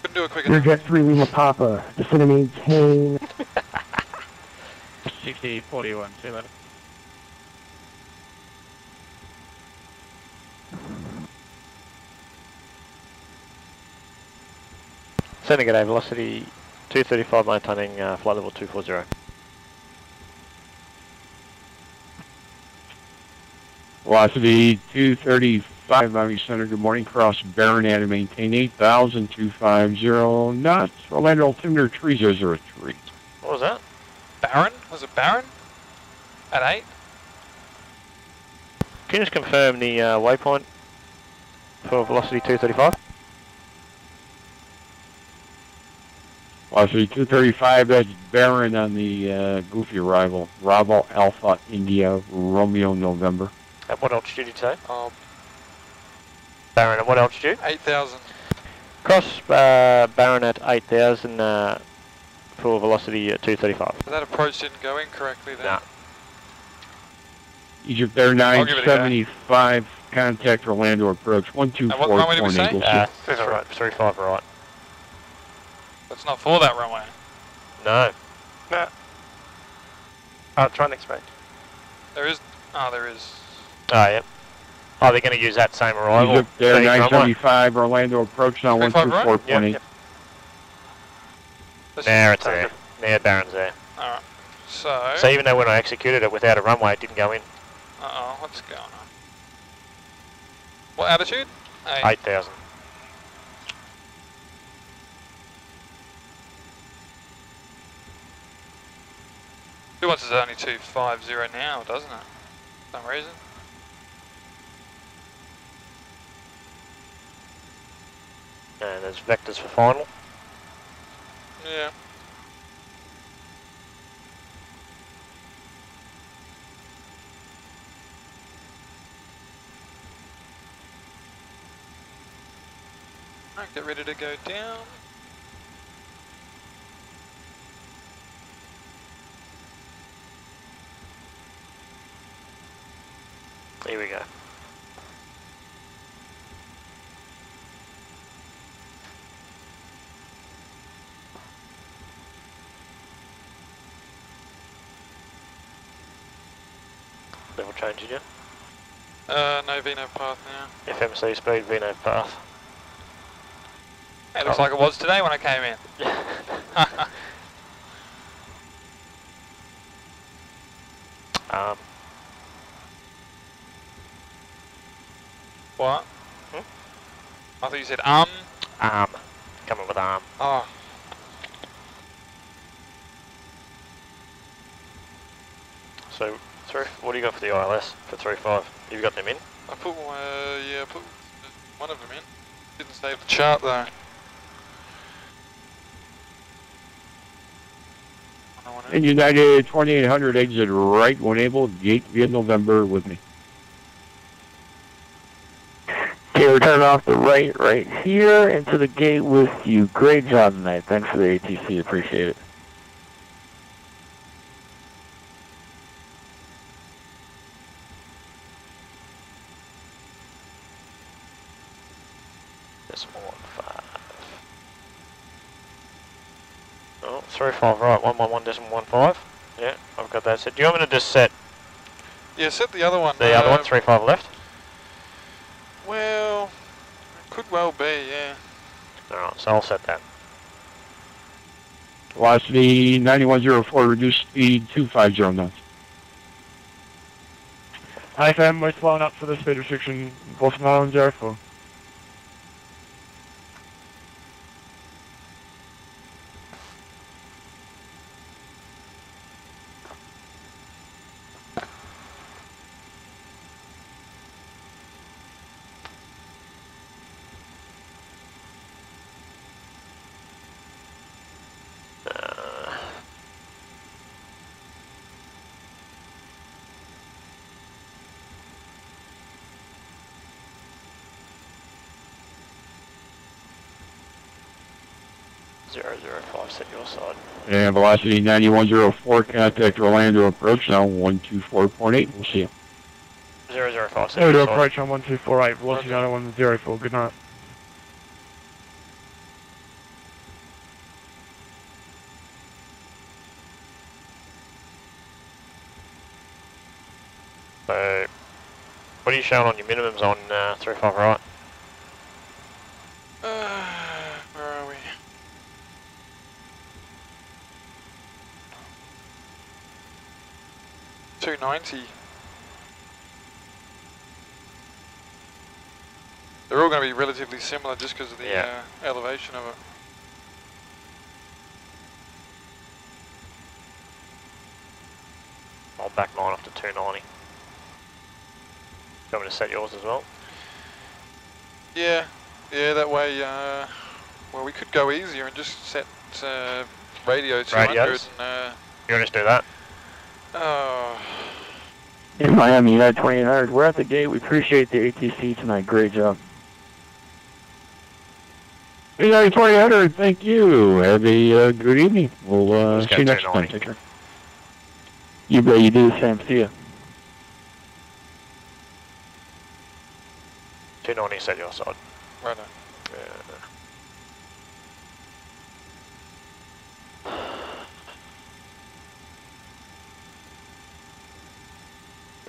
Couldn't do it quick Your enough. jet 3 Lima Papa, descend and maintain. 6041, see you later. Sending it a velocity 235, maintaining flight level 240. Velocity 235, Miami Center, good morning. Cross Barron and maintain 8,250 knots. Orlando altimeter 3003. What was that? Baron? Was it Baron? At 8? Can you just confirm the waypoint for velocity 235? Velocity 235, that's Barron on the goofy arrival. Bravo Alpha India Romeo November. At what altitude did you say? Oh, Baron, at what altitude? 8,000. Cross Baron at 8,000, full velocity at 235. That approach didn't go in correctly then. Nah. Egypt Air I'll give it a go. 975, contact Orlando approach 124.8. What runway did we say? 35 right. That's not for that runway. No. No. Try next page. There is. Oh, there is. Oh, yep. Oh, they're going to use that same arrival. Egypt Air 975, Orlando approach now 124.8. Right? Yep. There, it's there. There, Baron's there. Alright. So even though when I executed it without a runway, it didn't go in. Uh-oh, what's going on? What altitude? 8,000. Who wants is only 250 now, doesn't it? For some reason. And there's vectors for final. Yeah. Alright, get ready to go down. Here we go. Level changing yet? No Vino path now. FMC speed, Vino path. It looks like it was today when I came in. What? I thought you said Coming with arm. Oh. So, what do you got for the ILS for 3.5? You've got them in? I put, yeah, I put one of them in. Didn't save the chart though. And United 2800 exit right when able, gate via November with me. Okay, we're turning off the right here into the gate with you. Great job tonight. Thanks for the ATC, appreciate it. Decimal 15. Oh, 3.5 right, 111.15. Yeah, I've got that set. Do you want me to just set? Yeah, set the other one. The other one, 3.5 left? Well, it could well be, yeah. Alright, so I'll set that. Velocity 9104, reduced speed 250 knots. Hi fam, we're slowing up for the speed restriction, Boston Island 04. Set your side. And velocity 9104, contact Orlando approach now 124.8. We'll see you. 005, set There we your go, side. approach on 1248, velocity 9104, good night. So, what are you showing on your minimums on 3.5 right? Where are we? 290. They're all going to be relatively similar just because of the elevation of it. I'll back mine off to 290. Do you want me to set yours as well? Yeah, that way, well, we could go easier and just set radio 200 Radios? and... You want to just do that? Oh. In Miami, United 2800, we're at the gate. We appreciate the ATC tonight. Great job. 300, thank you. Have a good evening. We'll see you next time. Take care. You bet. You do the same. See ya. 290 set your side. Right on. Yeah.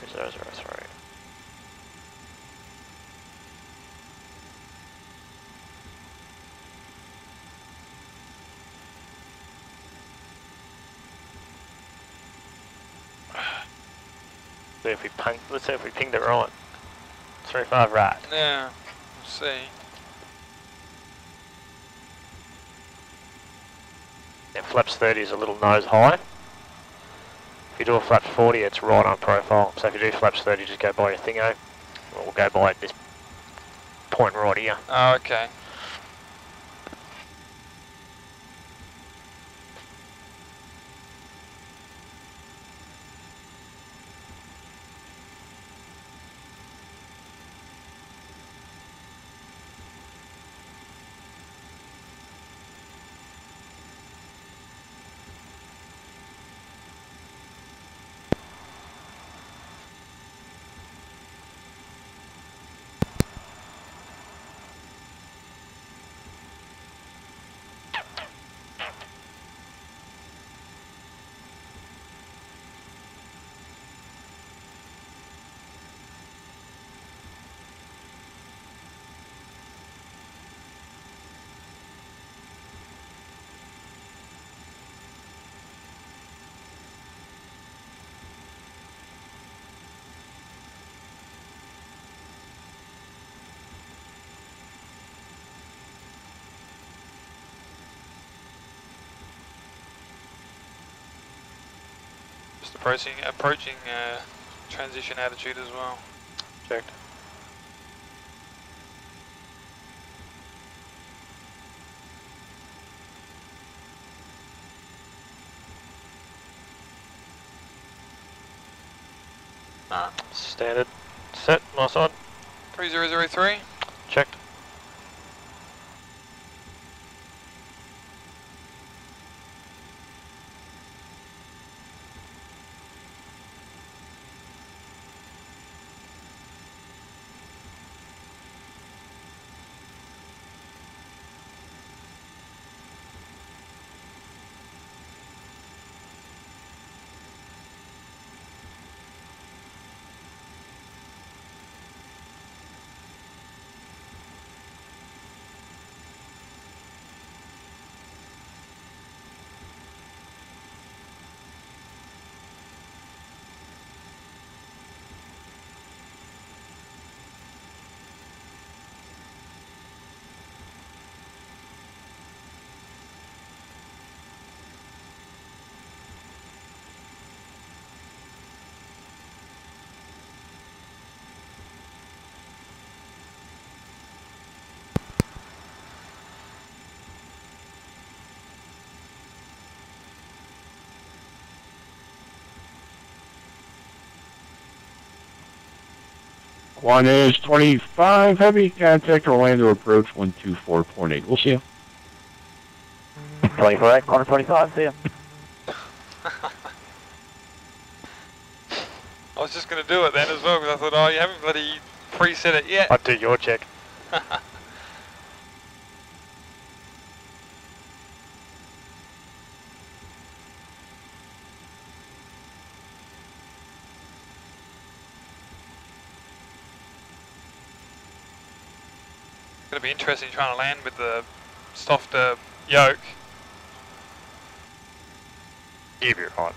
003. See if we let's see if we pinged it right. 35 right. Yeah, we'll see. Yeah, flaps 30 is a little nose high. If you do a flaps 40, it's right on profile. So if you do flaps 30, just go by your thingo. Or we'll go by this point right here. Oh, okay. Just approaching transition attitude as well. Checked. Standard. Set, my side. 3003. Checked. One is 25 heavy, contact Orlando approach 124.8. We'll see you. 24, corner 25, see ya. I was just going to do it then as well because I thought, oh, you haven't bloody preset it yet. I'll do your check. It's going to be interesting trying to land with the softer yoke. You'll be right.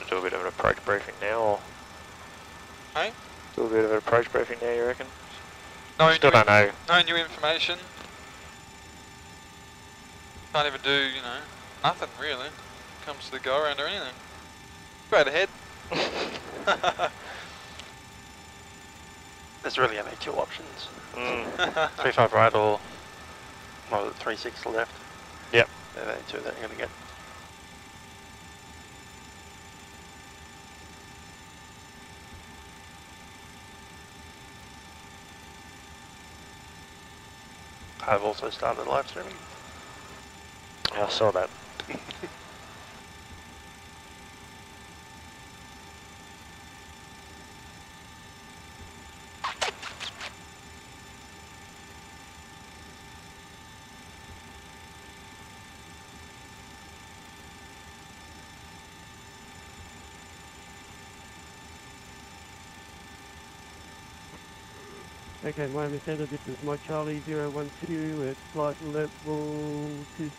do a bit of an approach briefing now, or? Hey? Do a bit of an approach briefing now, you reckon? No, Still don't know. No new information. Can't even do, you know, nothing really. Comes to the go around or anything. Right ahead. There's really only two options. 3-5 right or 3-6 left. Yep. They're the two that you're going to get. I've also started live streaming. I saw that. Okay, Miami Center, this is Mike Charlie 012 at flight level 2.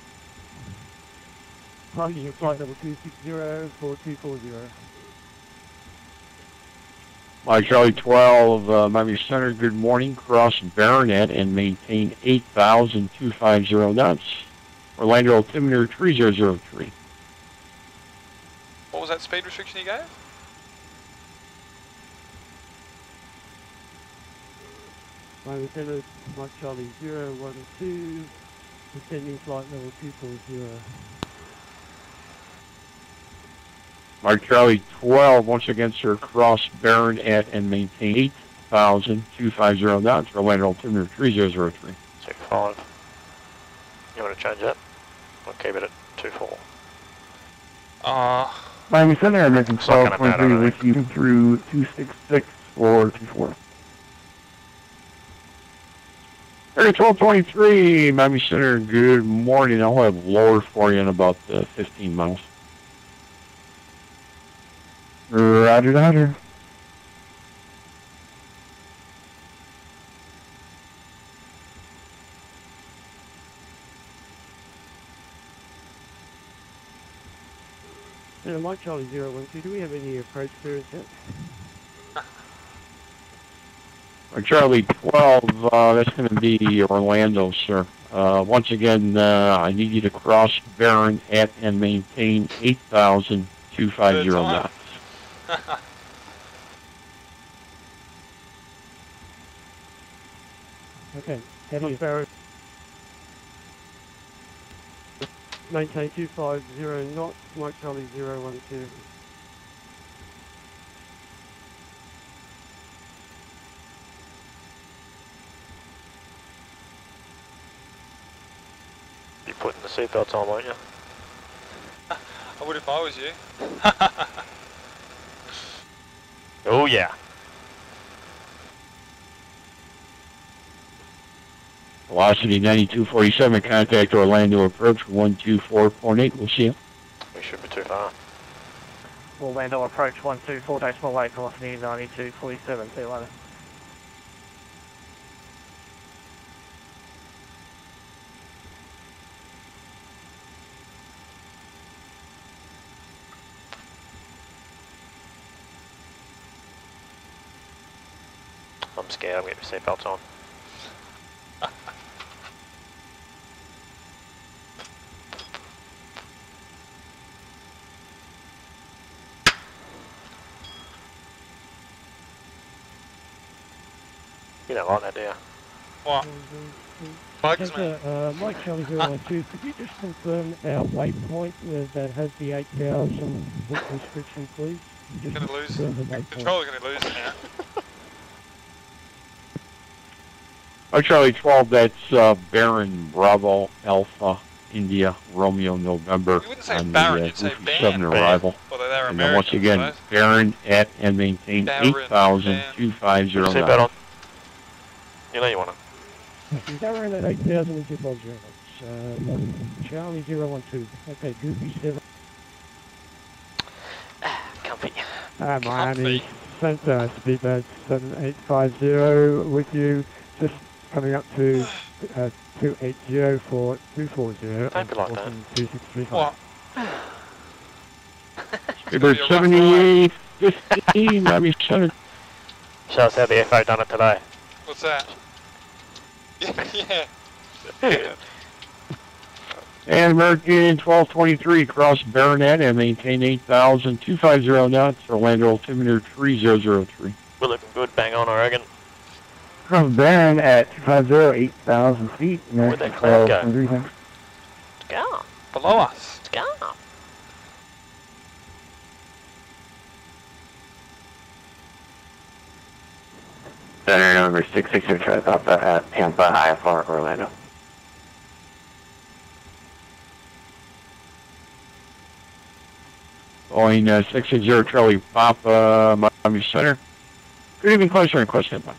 Parking at flight level 260 for 240. Mike Charlie 12, Miami Center, good morning. Cross Baronet and maintain 8,250 knots. Orlando altimeter 3003. What was that speed restriction you gave? Miami Center, Mike Charlie 012, descending flight level 240. Mike Charlie 12, once again, sir, cross Baronet and maintain 8,250 knots. Orlando altimeter 3003. 2-5. You want to change that? I'll keep it at 2-4. Miami Center, American 12.3 with you through 266 for 24. Area 1223, Miami Center, good morning. I'll have lower for you in about 15 miles. Roger, roger. Mike Charlie 012, do we have any approach clearance yet? Charlie 12, that's going to be Orlando, sir. Once again, I need you to cross Baronet and maintain 8,250 knots. Okay, heavy Barrett. Maintain 250 knots, Mike Charlie 012. You're putting the seatbelts on, won't you? I would if I was you. Oh yeah. Velocity 9247, contact Orlando approach 124.8. We'll see you. We should be too far. Orlando approach 124.8, velocity 9247. See you later. I'm scared, I'm getting my seatbelts on. You don't like that, do you? What? Bugs me. Mike Charlie 012, could you just confirm our waypoint that has the 8,000 foot restriction, please? Just Gonna lose. confirm the waypoint. Controller's gonna lose it now. Charlie 12, that's Baron Bravo Alpha India Romeo November. You wouldn't say on Baron, the, you'd say 7 arrival. Although they're And then once American, again, Baron at and maintain 8,250 Seatbelt knots. on. You know you want to. Baron at 8,250. Charlie 012. Okay, Goofy 7. Comfy. Miami Center, speedbird 7850 with you. Just coming up to 280 for 240. Don't be like that. 2635. What? River 78, 15, Miami Center. Show us how the FO done it today. What's that? Yeah. And American 1223 across Baronet and maintain 8,250 knots. Orlando altimeter 3003. We're looking good, bang on, I reckon. From Baron at 250, 8,000 feet. Where'd that cloud go? It's gone. Below us. It's gone. Center number 660 try to pop that at Tampa IFR Orlando. Boeing 660 Charlie Papa, Miami Center. Good evening, closer and question by.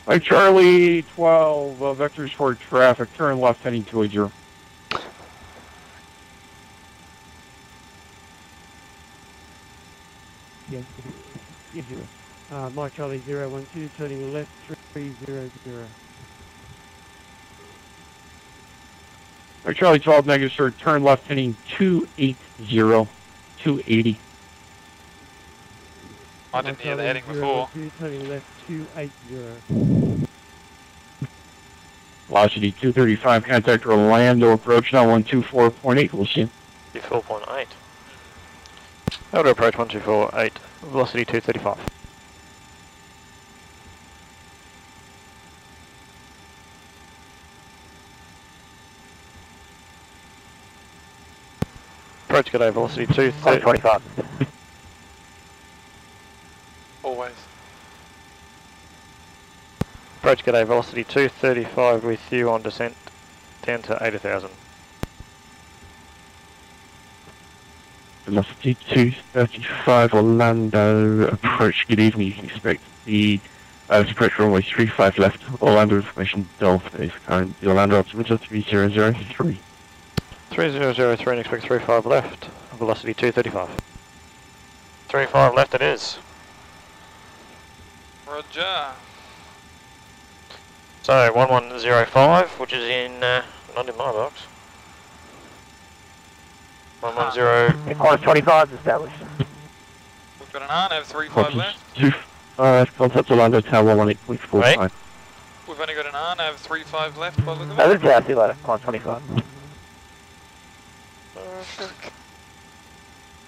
By Charlie 12, vectors for traffic, turn left heading 280. Yes. Mike Charlie 012, turning left 300. By Charlie 12, negative sir, turn left heading 280, 280. I didn't hear the heading before. Turning left 280. Velocity 235, contact Orlando, approach now 124.8, we'll see. 4.8. Auto approach 1248, velocity 235. Approach good velocity 235. Always. Approach good velocity 235 with you on descent down to 80,000. Velocity 235 Orlando, approach, good evening, you can expect the approach runway 35 left, Orlando information Delta is current, the Orlando altimeter 3003. 3003 and expect 35 left, velocity 235. 35 left it is. Roger. So 1105, which is in, not in my box. 110. Course 25 is established. We've got an RNAV 35 left. 25, contact Orlando Tower 118.45. We've only got an RNAV 35 left by the look of it. Other jet, see you later. Course 25.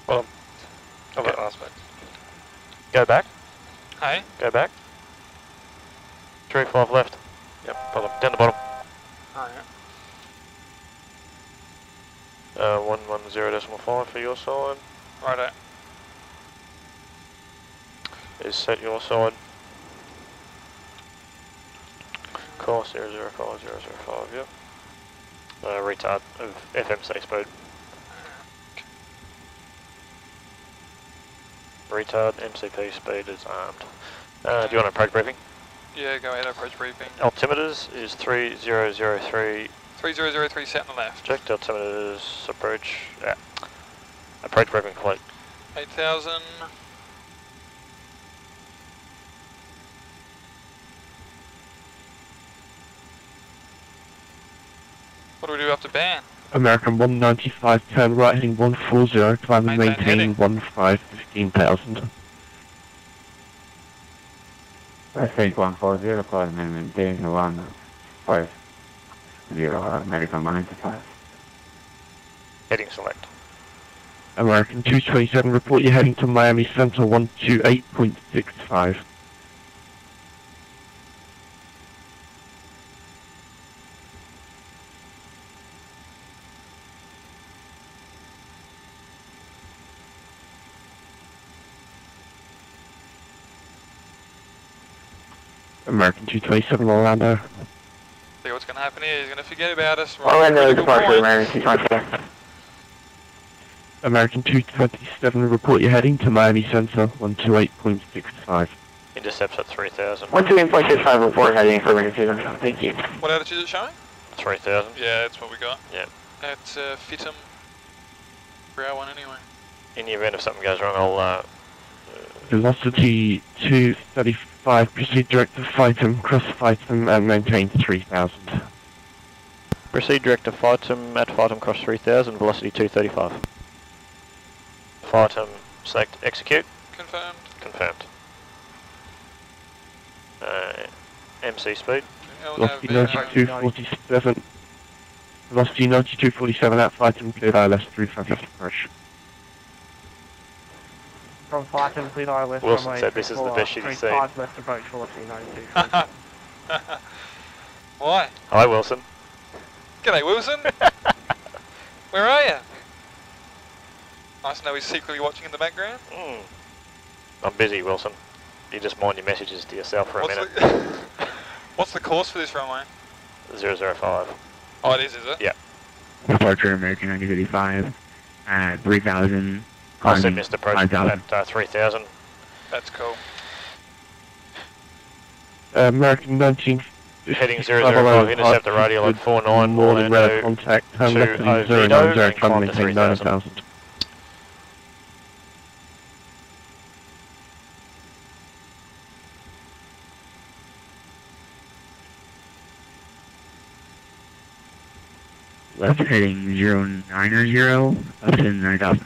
Well, I've got last bit. Go back. Hey? Go back. 35 left. Yep, bottom. Down the bottom. Oh, yeah. 110.5 for your side. Righto. Is set your side. Course 005, 005, yep. Retard of FMC speed. Retard MCP speed is armed. Do you want an approach briefing? Yeah, go ahead, approach briefing. Altimeters is 3003. 3003 set on the left. Checked altimeters, approach, approach briefing complete. 8,000. What do we do after ban? American 195, turn right heading 140, climb and maintain 15,000. Passage 140, climb and maintain 150, American 195. Heading select. American 227, report you're heading to Miami Center 128.65. American 227 Orlando. See what's going to happen here. He's going to forget about us. Orlando departure, American 227. American 227, report you're heading to Miami Center 128.65. Intercepts at 3,000. 128.65, report heading for emergency. Thank you. What altitude is it showing? 3,000. Yeah, that's what we got. Yep. That's FITM for our one anyway. In the event if something goes wrong, I'll Velocity 235, proceed direct to fight him, cross fight him and maintain 3,000. Proceed direct to Fightum at Fightum cross 3000, velocity 235. Fightum, select execute. Confirmed. Confirmed. MC speed. Velocity 9247. Velocity 9247 at Fightum, cleared ILS 35 left approach. From Fightum, cleared ILS. Wilson said this is the best shit he's seen. Left approach, velocity 92. Why? Hi Wilson. G'day Wilson. Where are you? Nice to know he's secretly watching in the background. I'm busy, Wilson. You just mind your messages to yourself for a minute. What's the course for this runway? 005. Oh, it is it? Yeah. Departure American 935, 3000. I said missed approach at 3000. That's cool. American 19. Heading 005, intercept the radial at 49, morning radar Orlando contact, to Oviedo, and climb to 3000. 9000. Left heading 090, up to 9000.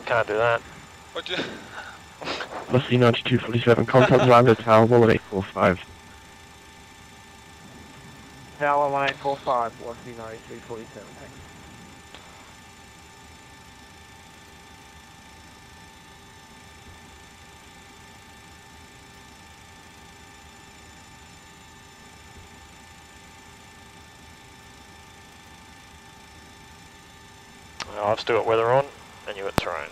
Can't do that. What'd you... Velocity 9247, contact Lambda Tower 1845. Tower 1845, velocity 9247, thanks. I've still got weather on, and you got terrain.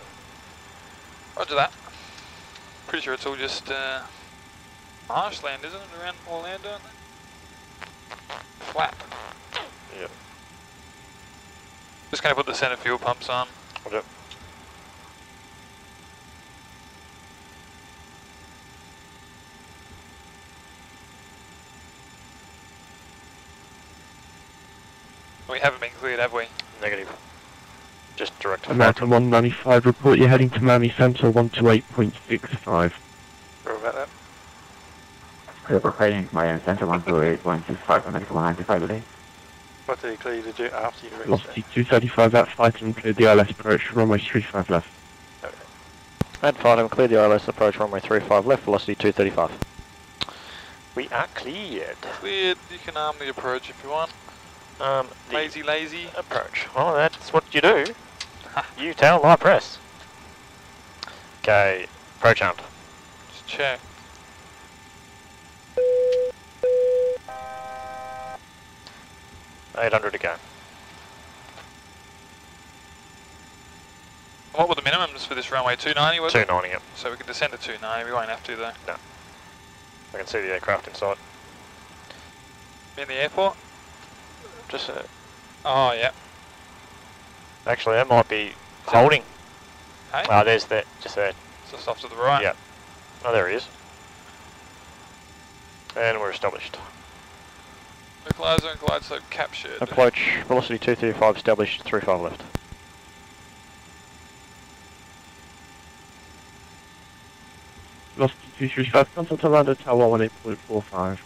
Roger that. Pretty sure it's all just marshland, isn't it, around Orlando? Flat. Yep. Just going to put the center fuel pumps on. Yep. We haven't been cleared, have we? Negative. Just direct to American 195, report you're heading to Miami Center 128.65. Sorry about that. We're heading to Miami Center 128.65, American 195 today. What did he clear you to do after you reached Velocity 235 at Fightum, cleared the ILS approach, runway 35 left. At Fightum, clear the ILS approach, runway 35 left, velocity 235. We are cleared. Cleared, you can arm the approach if you want. Lazy approach. Well, that's what you do. You tell, I press. Okay, approach armed. Just check. $800 to go. What were the minimums for this runway? 290 was it? 290, yep. So we can descend to 290, we won't have to though. No. I can see the aircraft inside. In the airport? Just oh, yeah. Actually, that might be holding. Hey? Ah, there's that, just there. Just off to the right? Yeah. Oh, there he is. And we're established. Localizer and glide slope captured. Approach, velocity 235 established, 35 left. Velocity 235, contact Orlando Tower 18.45.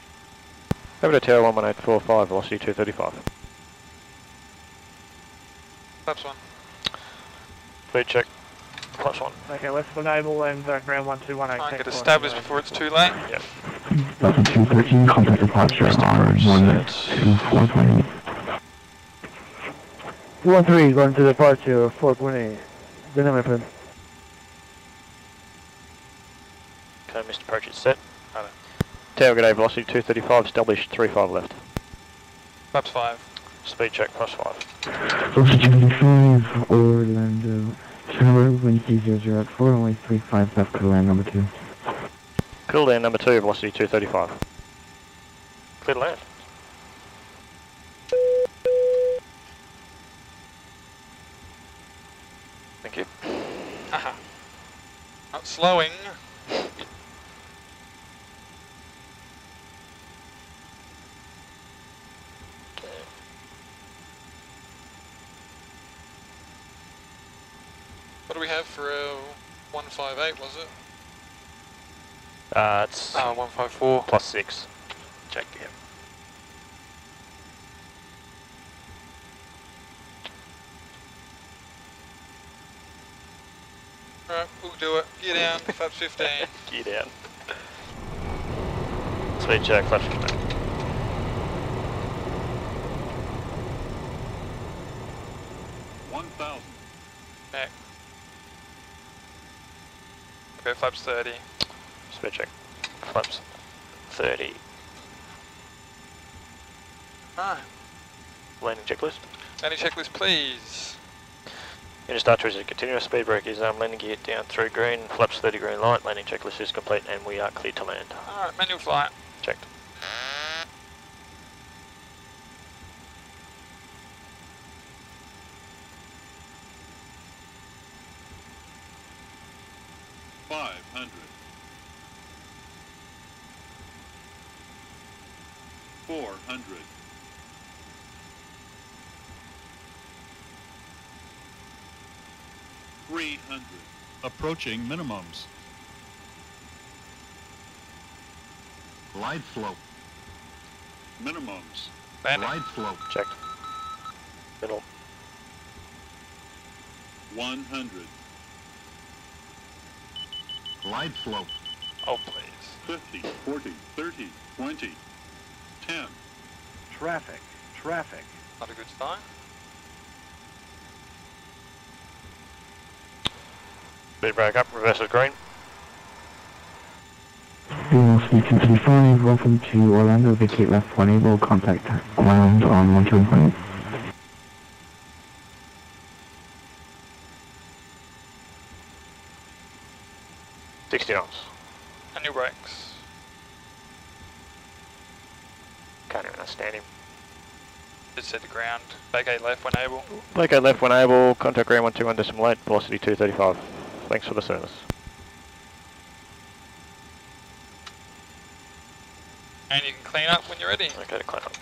Over to Tower 1845, velocity 235. Flaps one. Speed check. Flaps one. Okay, let's enable and ground 1218. Try and get established before it's too late. Yep. Velocity 213, contact departure on 12420. 13, going to departure, 420. Dynamic plan. Okay, missed approach is set. Tower good day, velocity 235, established, 35 left. Flaps 5. Speed check, +5. Velocity 25, Orlando Tower, wind C004, only 35 left, clear land number 2. Cool down number 2, velocity 235. Clear to land. Thank you. Haha. Not slowing. do we have for 158, was it? It's 154. plus 6. Check, yeah. Alright, we'll do it. Gear down, flaps 15. Gear down. Speed check, flaps 15. Back. Okay, flaps 30. Speed check. Flaps 30. Alright. Landing checklist. Landing checklist, please. Engine start is a continuous, speed brake is landing gear down through green, flaps 30 green light, landing checklist is complete and we are clear to land. Alright, manual flight. Checked. Approaching minimums. Glide slope. Minimums. Glide slope. Checked. Middle. 100. Glide slope. Oh, please. 50, 40, 30, 20, 10. Traffic. Traffic. Not a good sign. Speed brake up, reverse is green. Speed 235, welcome to Orlando, vacate left 1 able, contact ground on 120. And new brakes. Can't even understand him. Just set the ground. Vacate left when able. Vacate left when able, contact ground 121.8, velocity 235. Thanks for the service. And you can clean up when you're ready. Okay, to clean up.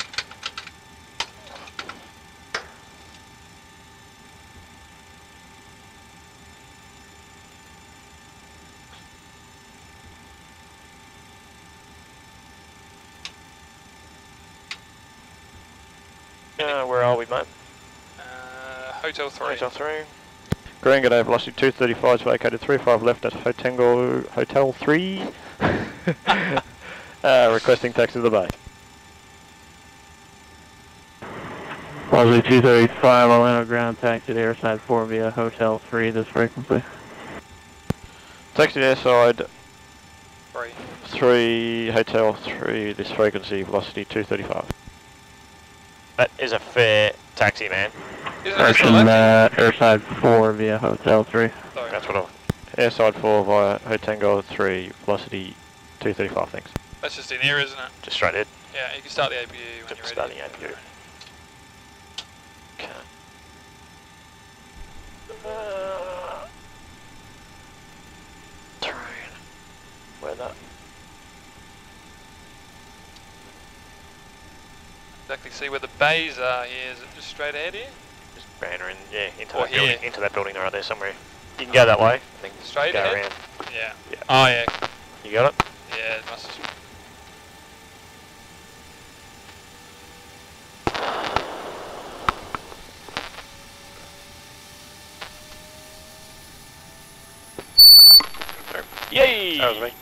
Where are we, mate? Hotel 3. Hotel 3. Green G'day, velocity 235 is vacated 35 left at Hotel 3. Requesting taxi to the bay. Velocity 235, Orlando ground taxi to airside 4 via Hotel 3, this frequency. Taxi to airside 3. 3, Hotel 3, this frequency, velocity 235. That is a fair taxi, man. Correction, airside 4 via Hotel 3. Sorry. That's what I... Airside 4 via Hotel 3, velocity 235, thanks. That's just in here, isn't it? Just straight ahead. Yeah, you can start the APU when Just you're ready. starting APU. Okay. Terrain. Weather. Exactly see where the bays are here. Is it just straight ahead here? Just banner in, yeah, into Or that building, here. into that building right there somewhere. You can go that way, then Straight go ahead? around. Yeah. Yeah. Oh yeah. You got it? Yeah, it must just... Yay! That was me.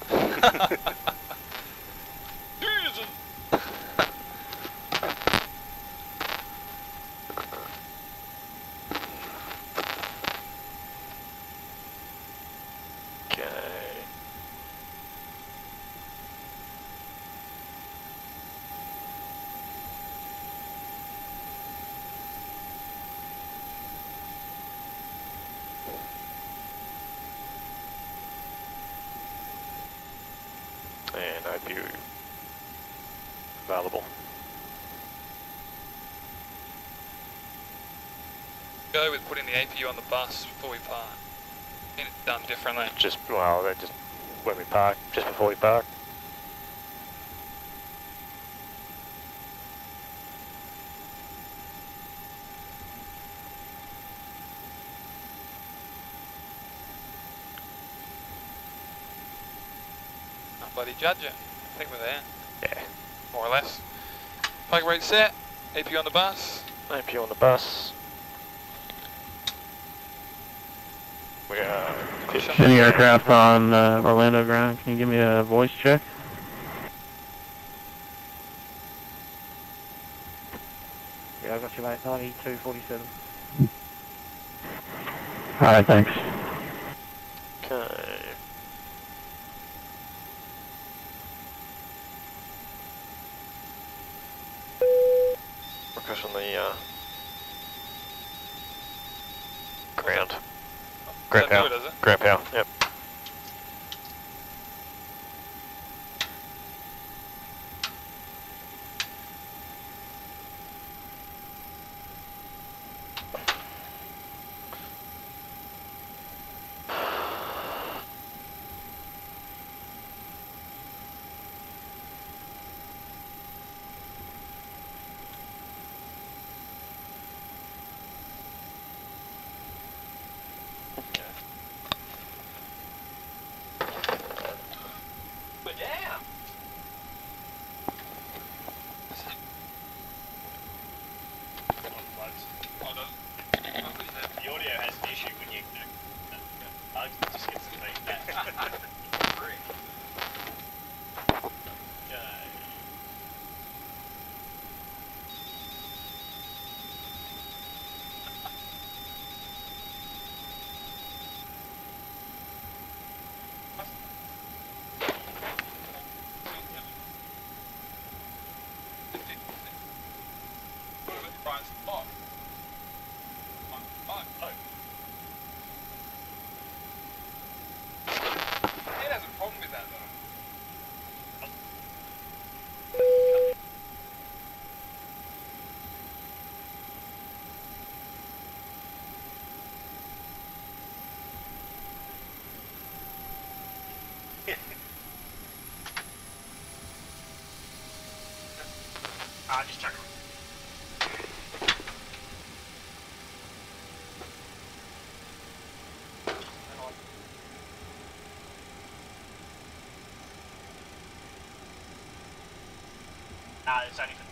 And APU available. Go with putting the APU on the bus before we park. Get it done differently. Just, well, they're just when we park, just before we park. bloody judge it. I think we're there. Yeah. More or less. Parking brake set. AP on the bus. AP on the bus. We are... Any aircraft on Orlando ground, can you give me a voice check? Yeah, I got you, mate. 9247. Alright, thanks. Okay. Request on the ground. Ground power. Ground power, yep. The audio has an issue when you just gets the feedback. It has a problem with that though. Just chuck it. It's only for